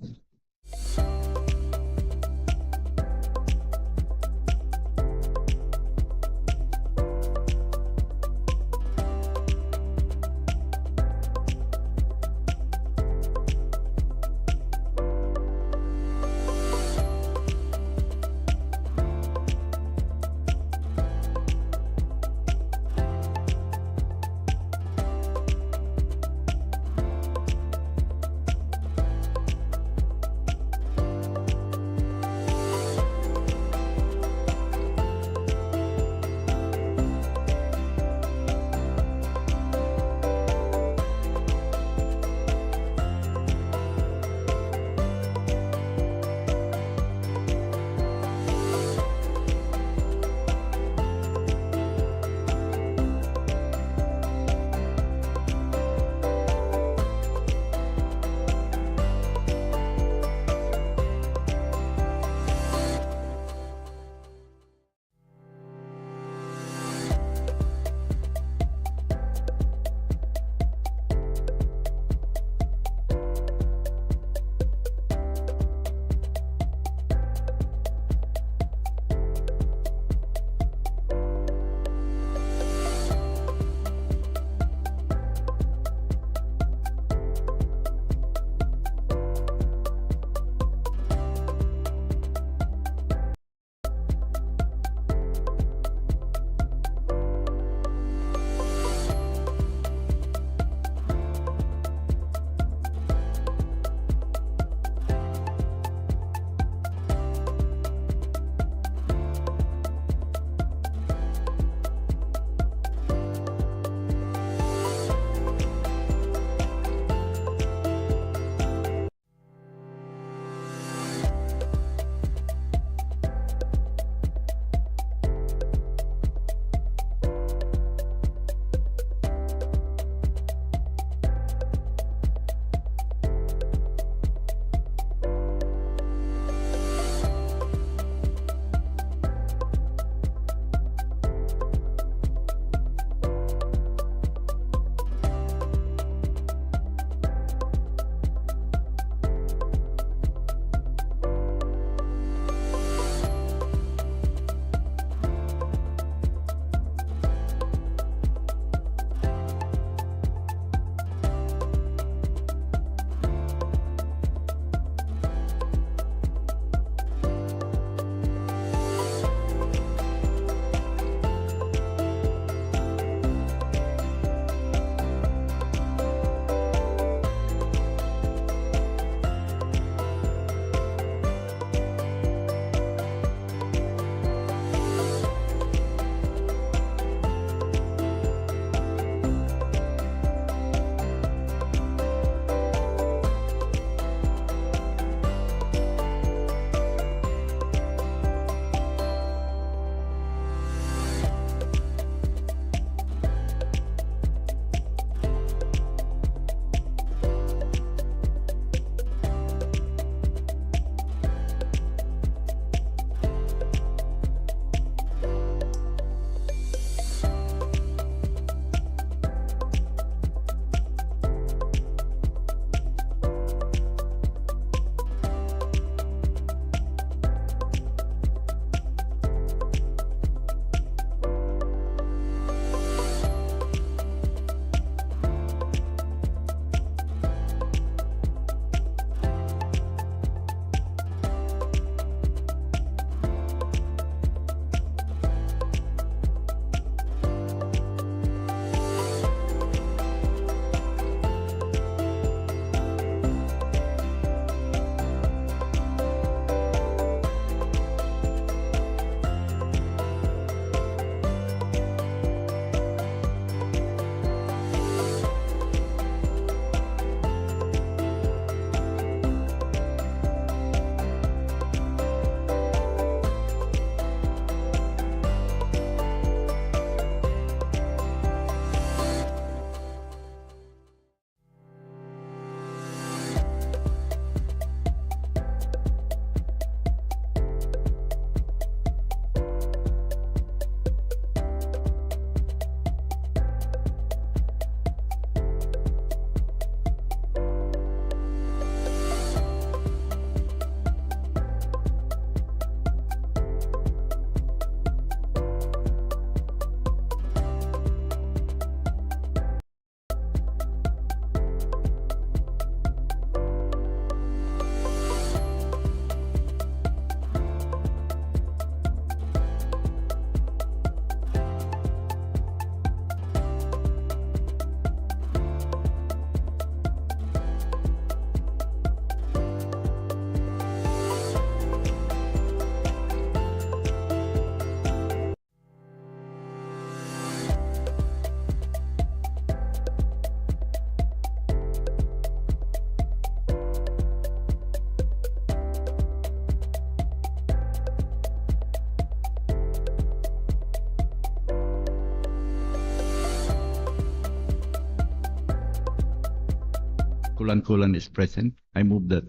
Kulan is present, I move that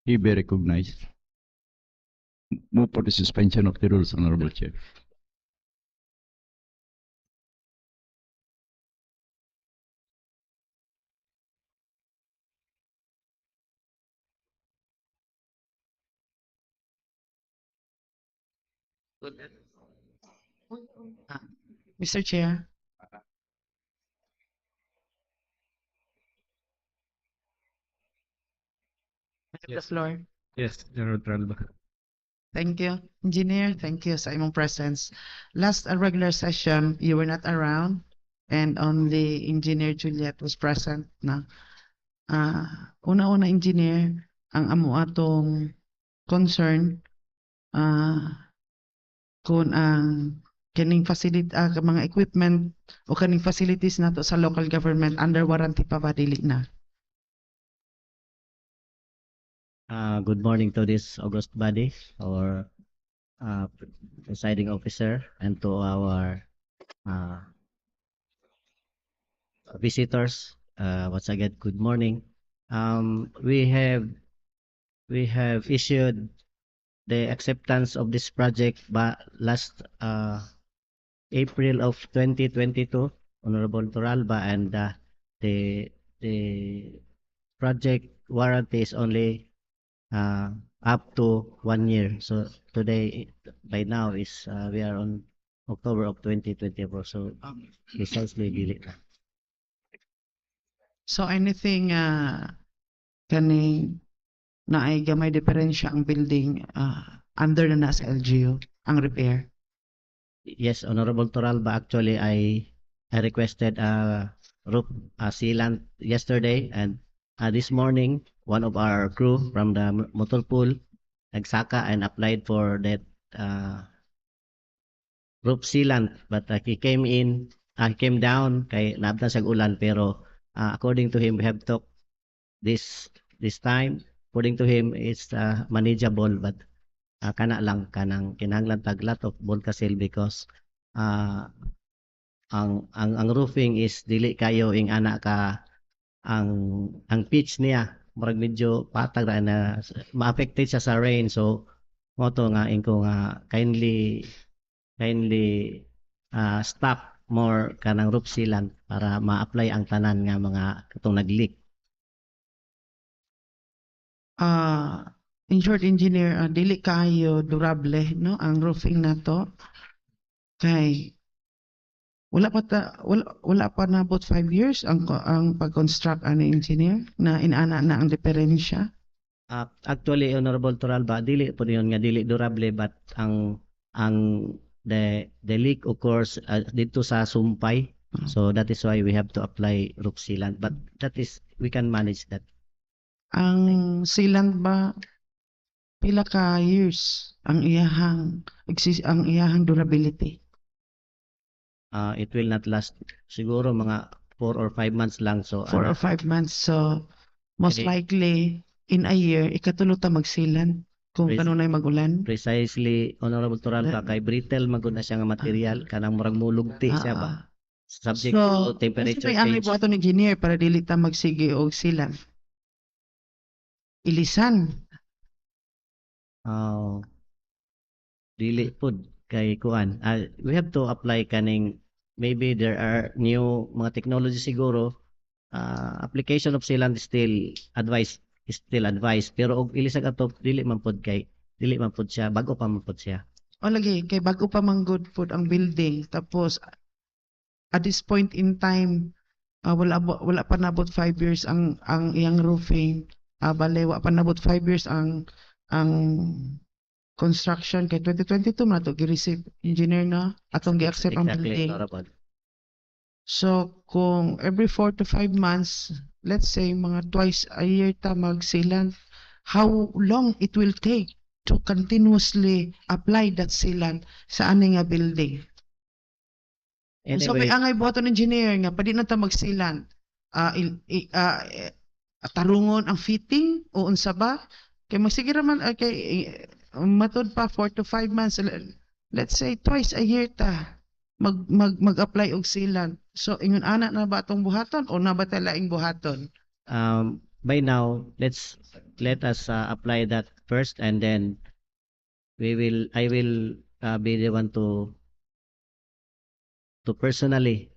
he be recognized. Move for the suspension of the rules, Honorable Chair. Mr. Chair. I have the Yes. floor. Yes, General Tralba. Thank you, Engineer. Thank you sa imong presence. Last regular session, you were not around and only Engineer Juliet was present na. Una-una, Engineer, ang amo atong concern kung ang kaning mga equipment o kaning facilities nato sa local government under warranty pa ba dili na? Good morning to this august body, our presiding officer, and to our visitors. Once again, good morning. We have issued the acceptance of this project last April of 2022, Honorable Toralba, and the project warranty is only up to 1 year. So today, by now, is we are on October of 2024. So precisely dili na. So anything kaning naay gamay diferensya ang building under na nasa LGU ang repair? Yes, Honorable Toralba, actually I requested a roof sealant yesterday, and this morning one of our crew from the motor pool nagsaka and applied for that roof sealant, but he came down kay naabtan sa ulan, pero according to him we have talked this time. According to him it's manageable, but kana lang kanang kinahanglan tag lot of Volcasil because ang roofing is dili kayo ing ana ka ang pitch niya murag medyo patag ra na ma-affected siya sa rain. So moto nga ingko nga kindly stop more kanang roof sealant para ma-apply ang tanan nga mga katong nag-leak. In short, Engineer, dili kayo durable no ang roofing nato kay wala pa na about 5 years ang pag-construct ani Engineer na inana na ang diferensya. Actually, Honorable Toralba, dili po yun nga dili durable, but the leak occurs dito sa sumpay. So that is why we have to apply roof sealant, but that is we can manage that. Ang sealant ba pila ka years ang iyahang durability? It will not last siguro mga 4 or 5 months lang. So 4 or 5 months. So most likely in a year ikatulo ta magsealant kung kanunay magulan. Precisely, Honorable Toralba, kay brittle magud na siya nga material, kanang murag mulugti siya ba. Subject to temperature Kasi ang change. ibuhaton ni engineer para dili ta magsige og sealant. Ilisan. Dili pud kay kuan. We have to apply kaning, maybe there are new mga technology siguro. Application of sealant is still advised, pero og ilisag ato dili man pud siya, bago pa man pud siya. O lagi kay bago pa man good food ang building, tapos at this point in time wala pa nabot 5 years ang iyang roofing. Bale wa pa nabot 5 years ang construction kay 2022 man to gi-receive engineer na atong gi-accept ang building. Honorable. So kung every 4 to 5 months, let's say mga twice a year ta mag-sealant, how long it will take to continuously apply that sealant sa aning nga building? So may angay buhaton engineer nga pwede na ta mag-sealant. Tarungon ang fitting o unsa ba? Kay magsige man kay matud pa 4 to 5 months, let's say twice a year ta mag-apply og sealant. So ingon ana na ba atong buhaton o na ba ta laing buhaton? by now, let us apply that first, and then I will be the one to personally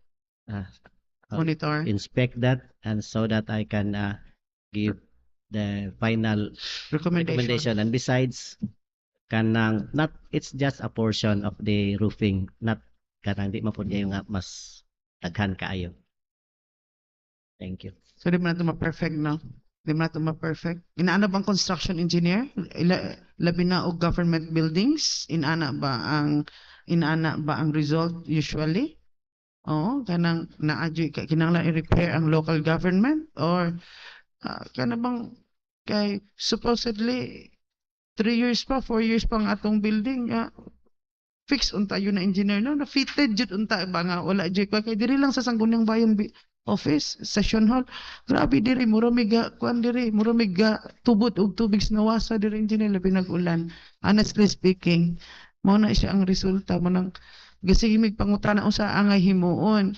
uh, Monitor. inspect that, and so that I can give the final recommendation. And besides, kanang not it's just a portion of the roofing, not kanang di mapod kayo nga mas daghan kaayo. Thank you. So di man nato ma-perfect, no? Di man nato ma-perfect. Inaana bang construction engineer? Labi na og government buildings, inaana ba ang result usually? Oo, kanang kinahanglan i-repair ang local government, or kana bang kay supposedly 3 years pa, 4 years pa ang atong building, fix unta yun na engineer, no? Na fitted jud unta ba nga wala jud kay diri lang sa Sangguniang Bayan office, session hall. Grabe diri, mura miga kuan diri, mura miga tubod og tubig sa nawasa diri engineer labi nag-ulan. Honestly speaking, mao na siya ang resulta mo nang gasigimig pangutana usa angay himuon.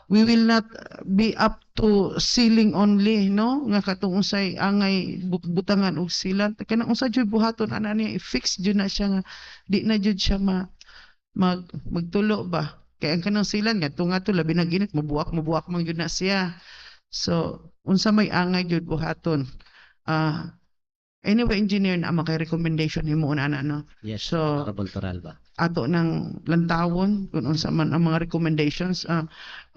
We will not be up to ceiling only, no? Nga katong unsay angay butangan og silan. Kanang unsa jud buhaton ana niya i-fix jud na siya nga di na jud siya magtulo ba. Kaya ang kanang silan nga to labi na ginit mabuak man jud na siya. So unsa may angay jud buhaton. Anyway, engineer na makay recommendation himuon ana, no? Yes, So Honorable Toralba. ato ng lantawon kung unsa man ang mga recommendations,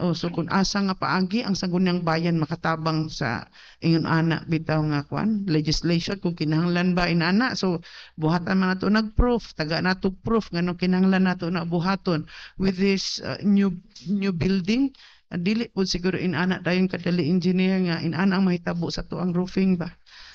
so kung asa nga paagi ang Sangguniang Bayan makatabang sa ingon ana bitaw nga kwan legislation kung kinahanglan ba inana, so buhatan man nato nag-proof, taga nato proof ngano kinahanglan nato na buhaton with this new building. Dili pud siguro inana dayon kadali engineer nga inana ang mahitabo sa tuang roofing ba.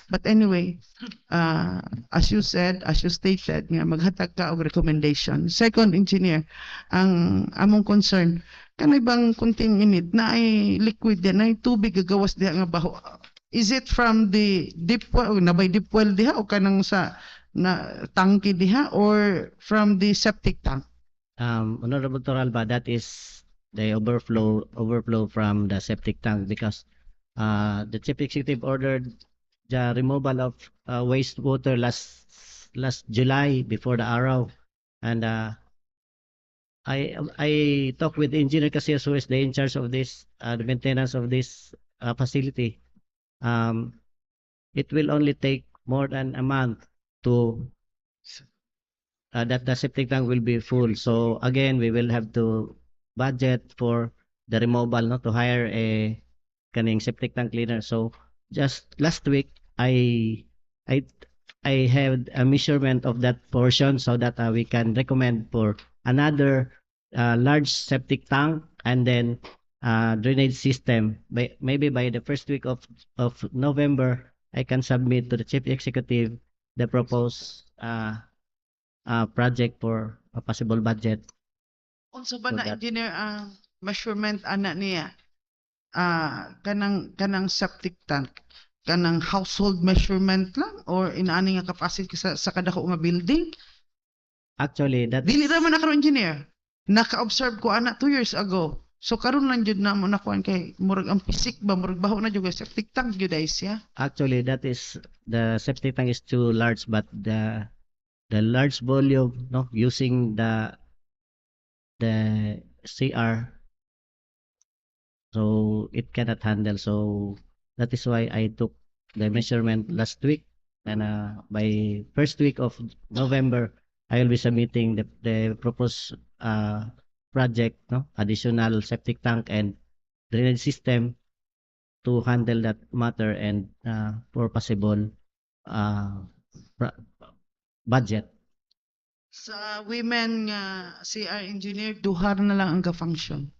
But anyway, as you stated, nga maghatag ka og recommendation. Second, engineer, ang among concern, kanay bang kunting init na ay liquid yan, ay tubig gagawas diha nga baho. Is it from the deep well, nabay deep well diha o kanang sa na tangke diha, or from the septic tank? Honorable Toralba, that is the overflow from the septic tank, because the Chief Executive ordered the removal of wastewater last July before the araw, and I talked with Engineer Casillas, who is in charge of this the maintenance of this facility. It will only take more than a month to that the septic tank will be full. So again, we will have to budget for the removal, no, to hire a kaning septic tank cleaner. So just last week, I had a measurement of that portion, so that we can recommend for another large septic tank, and then drainage system. Maybe by the first week of November, I can submit to the Chief Executive the proposed project for a possible budget. Unsa ba So na that- engineer ang measurement ana niya? Kanang septic tank, kanang household measurement lang, or inaani nga capacity sa kadako nga building? Actually, that Dili ra man nakaroon engineer. Naka-observe ko ana 2 years ago. So karon lang jud na mo nakuan kay murag ang pisik ba murag baho na jud ang septic tank jud ay siya. Actually, that is the septic tank is too large, but the large volume, no, using the CR, so it cannot handle. So that is why I took the measurement last week, and by first week of November, I will be submitting the proposed project, no, additional septic tank and drainage system to handle that matter, and for possible budget. Sa women nga CR engineer, duha na lang ang ka-function.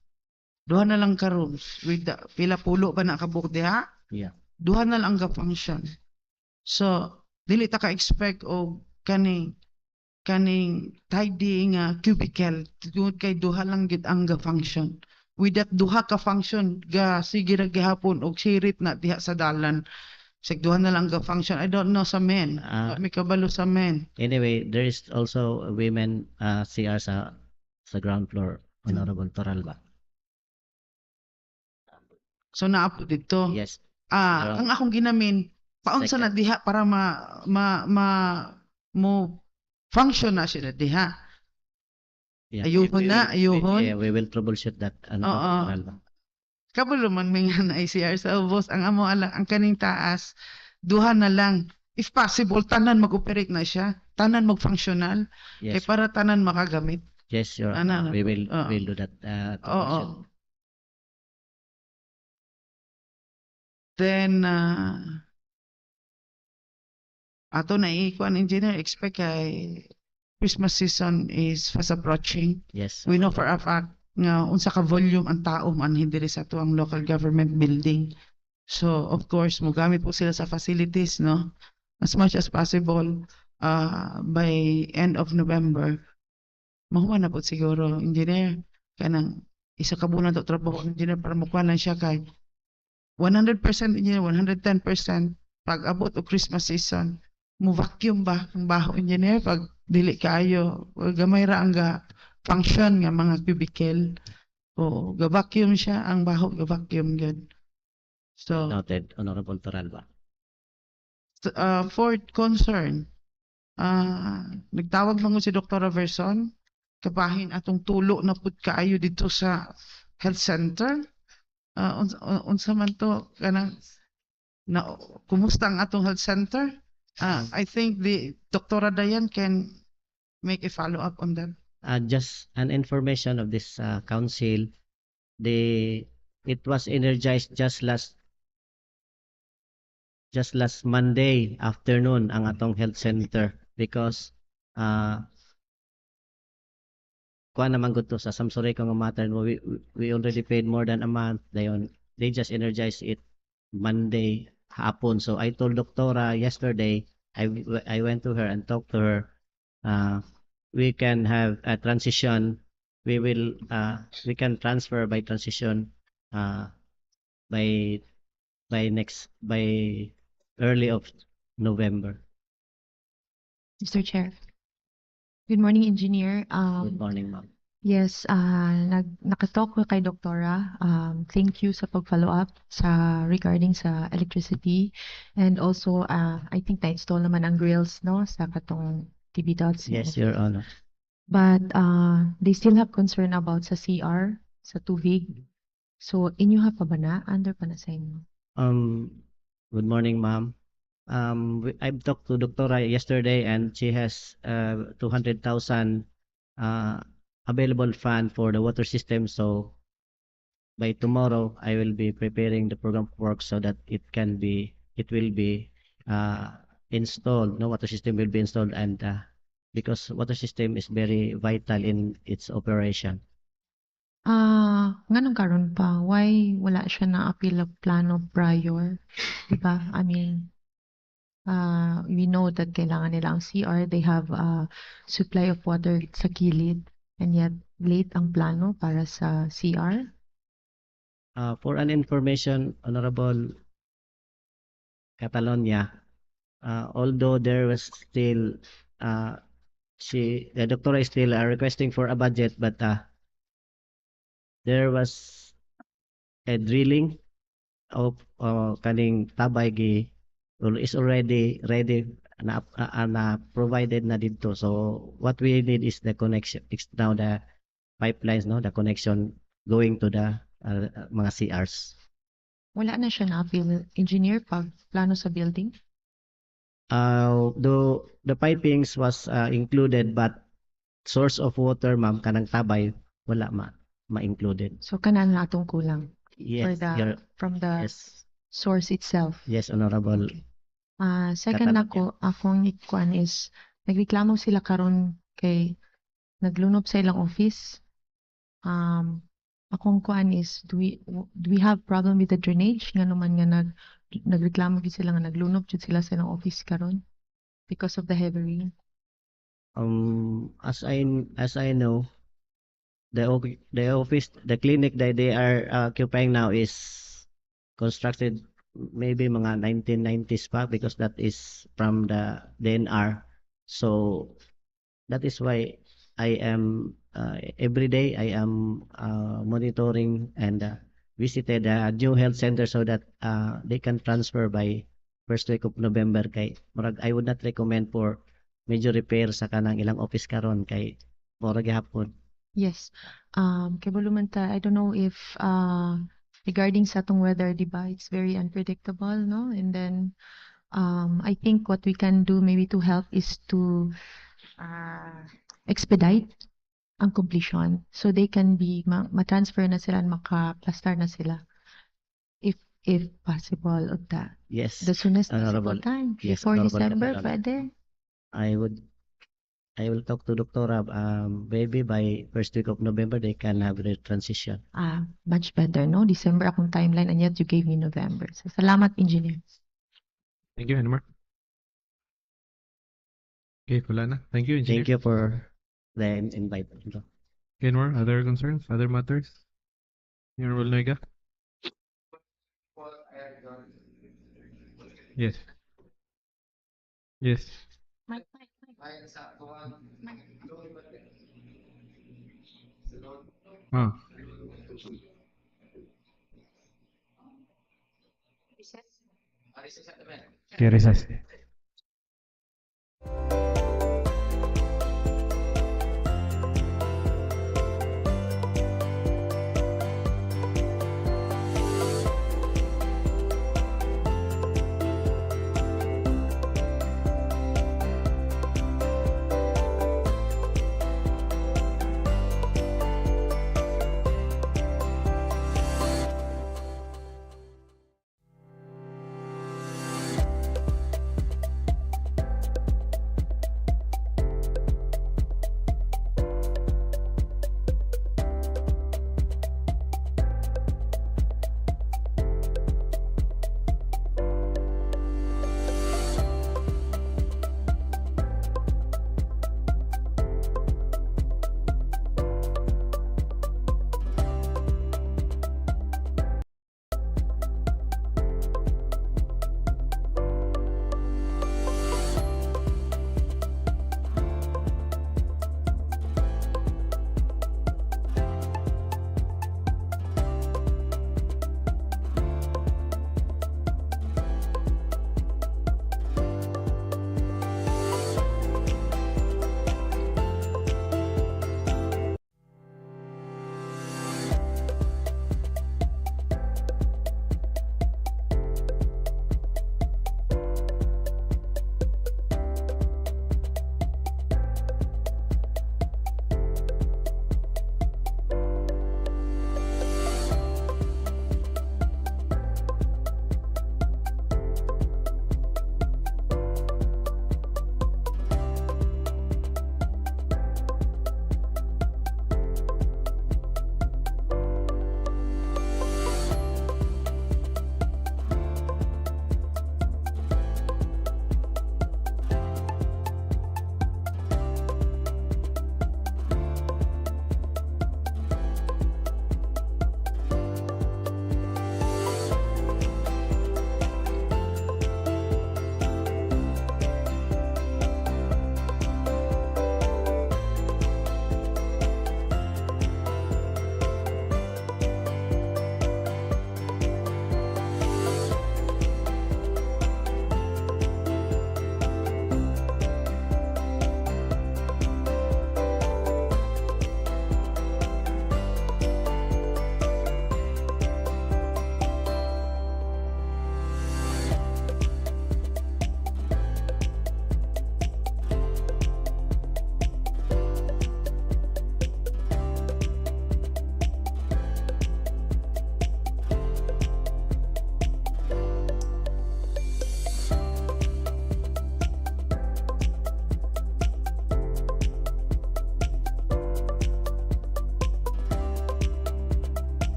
Duha na lang ka rooms with pila pulo ba na kabuk diha? Yeah. Duha na lang ang ka-function. So dili ta ka-expect og kaning tidy nga cubicle tungod kay duha lang gid ang ga-function. With that duha ka function ga sige ra gihapon og sirit na diha sa dalan. Sig duha na lang ga-function. I don't know sa men. May kabalo sa men. Anyway, there is also a women CR sa ground floor, Honorable Toralba. So naapo dito. Yes. Ang akong ginamin, paunsa na Second. diha para mo function na siya na diha. Yeah. Ayuhon na, ayuhon. Yeah, we will troubleshoot that. Ano, Oo. Alba. Kabalo man may nga na ICR sa ubos ang amo ala ang kaning taas duha na lang. If possible tanan mag-operate na siya, tanan mag-functional kay Yes. para tanan makagamit. Yes, Your Ano, Honor. We will oo. we'll do that. Oo. Then ato na ikuan engineer expect kay Christmas season is fast approaching. Yes. We know for a fact nga unsa ka volume ang tao man hindi sa tuang local government building. So of course mogamit po sila sa facilities no as much as possible by end of November. Mahuman na po siguro engineer kanang isa ka bulan to trabaho ng engineer para makuha lang siya kay 100% engineer 110% pag abot o Christmas season mo vacuum ba ang baho engineer pag dili kaayo gamay ra ang ga function nga mga cubicle o ga vacuum siya ang baho ga vacuum gyud. So Noted, Honorable Toralba. fourth concern nagtawag man si Dr. Verson kabahin atong tulo na pud kaayo dito sa health center. Unsa man to kanang na kumusta ang atong health center? I think the Dr. Dayan can make a follow up on that. Just an information of this council, it was energized just last Monday afternoon ang atong health center because kuan naman gud to sa Samsuri kung matter we already paid more than a month dayon they just energized it Monday hapon. So I told Doktora yesterday, I went to her and talked to her. We can have a transition. We can transfer by transition by early of November. Mr. Chair. Good morning, Engineer. Good morning, ma'am. Yes, nakatalk ko kay Doktora. Thank you sa pag-follow up regarding sa electricity and also I think na-install naman ang grills no sa katong TV dots. Yes, Your Honor. But they still have concern about sa CR sa tubig. So inyo ha pa ba na? Under pa na sa inyo? Good morning, ma'am. I've talked to Doktora yesterday and she has 200,000 available fund for the water system. So by tomorrow, I will be preparing the program work so that it will be installed. No water system will be installed, and because water system is very vital in its operation. Nganong karon pa? Why wala siya na appeal of plano prior? Diba? I mean, we know that kailangan nila ang CR. They have supply of water sa kilid. And yet, late ang plano para sa CR? For an information, Honorable Catalonia, although there was still, the doctor is still requesting for a budget, but there was a drilling of kaning tabay is already ready na provided na dito. So what we need is the connection, now the pipelines, no, the connection going to the mga CRs. Wala na siya na-appeal, engineer, pag plano sa building? The pipings was included, but source of water, ma'am, kanang tabay wala ma-included. So kanan na atong kulang Yes, from the yes, source itself. yes, Honorable. Second akong ikuan is nagreklamo sila karon kay naglunob sa ilang office. Akong kuan is do we have problem with the drainage nga naman nga nagreklamo gid sila nga naglunob jud sila sa ilang office karon because of the heavy rain. As I know, the office, the clinic that they are occupying now is constructed maybe mga 1990s pa, because that is from the DNR. So that is why I am every day I am monitoring and visited the new health center so that they can transfer by first week of November kay murag I would not recommend for major repair sa kanang ilang office karon kay murag gihapon. Yes. Kay Bulumanta, I don't know if regarding sa tong weather, di ba, it's very unpredictable, no? And then I think what we can do maybe to help is to expedite ang completion so they can be ma-transfer na sila and maka-plaster na sila if possible of that. Yes. The soonest Honorable. possible time. Yes, Before Honorable December, Kapitan. pwede. I will talk to Doctora maybe by first week of November they can have the transition. Much better, no? December akong timeline and yet you gave me November. So, salamat, engineer. Thank you, Anmar. Okay, wala na. Thank you, Engineer. Thank you for the invite. Okay, Anmar, other concerns, other matters? Honorable Noiga? Yes. Yes. Ah. Okay, recess.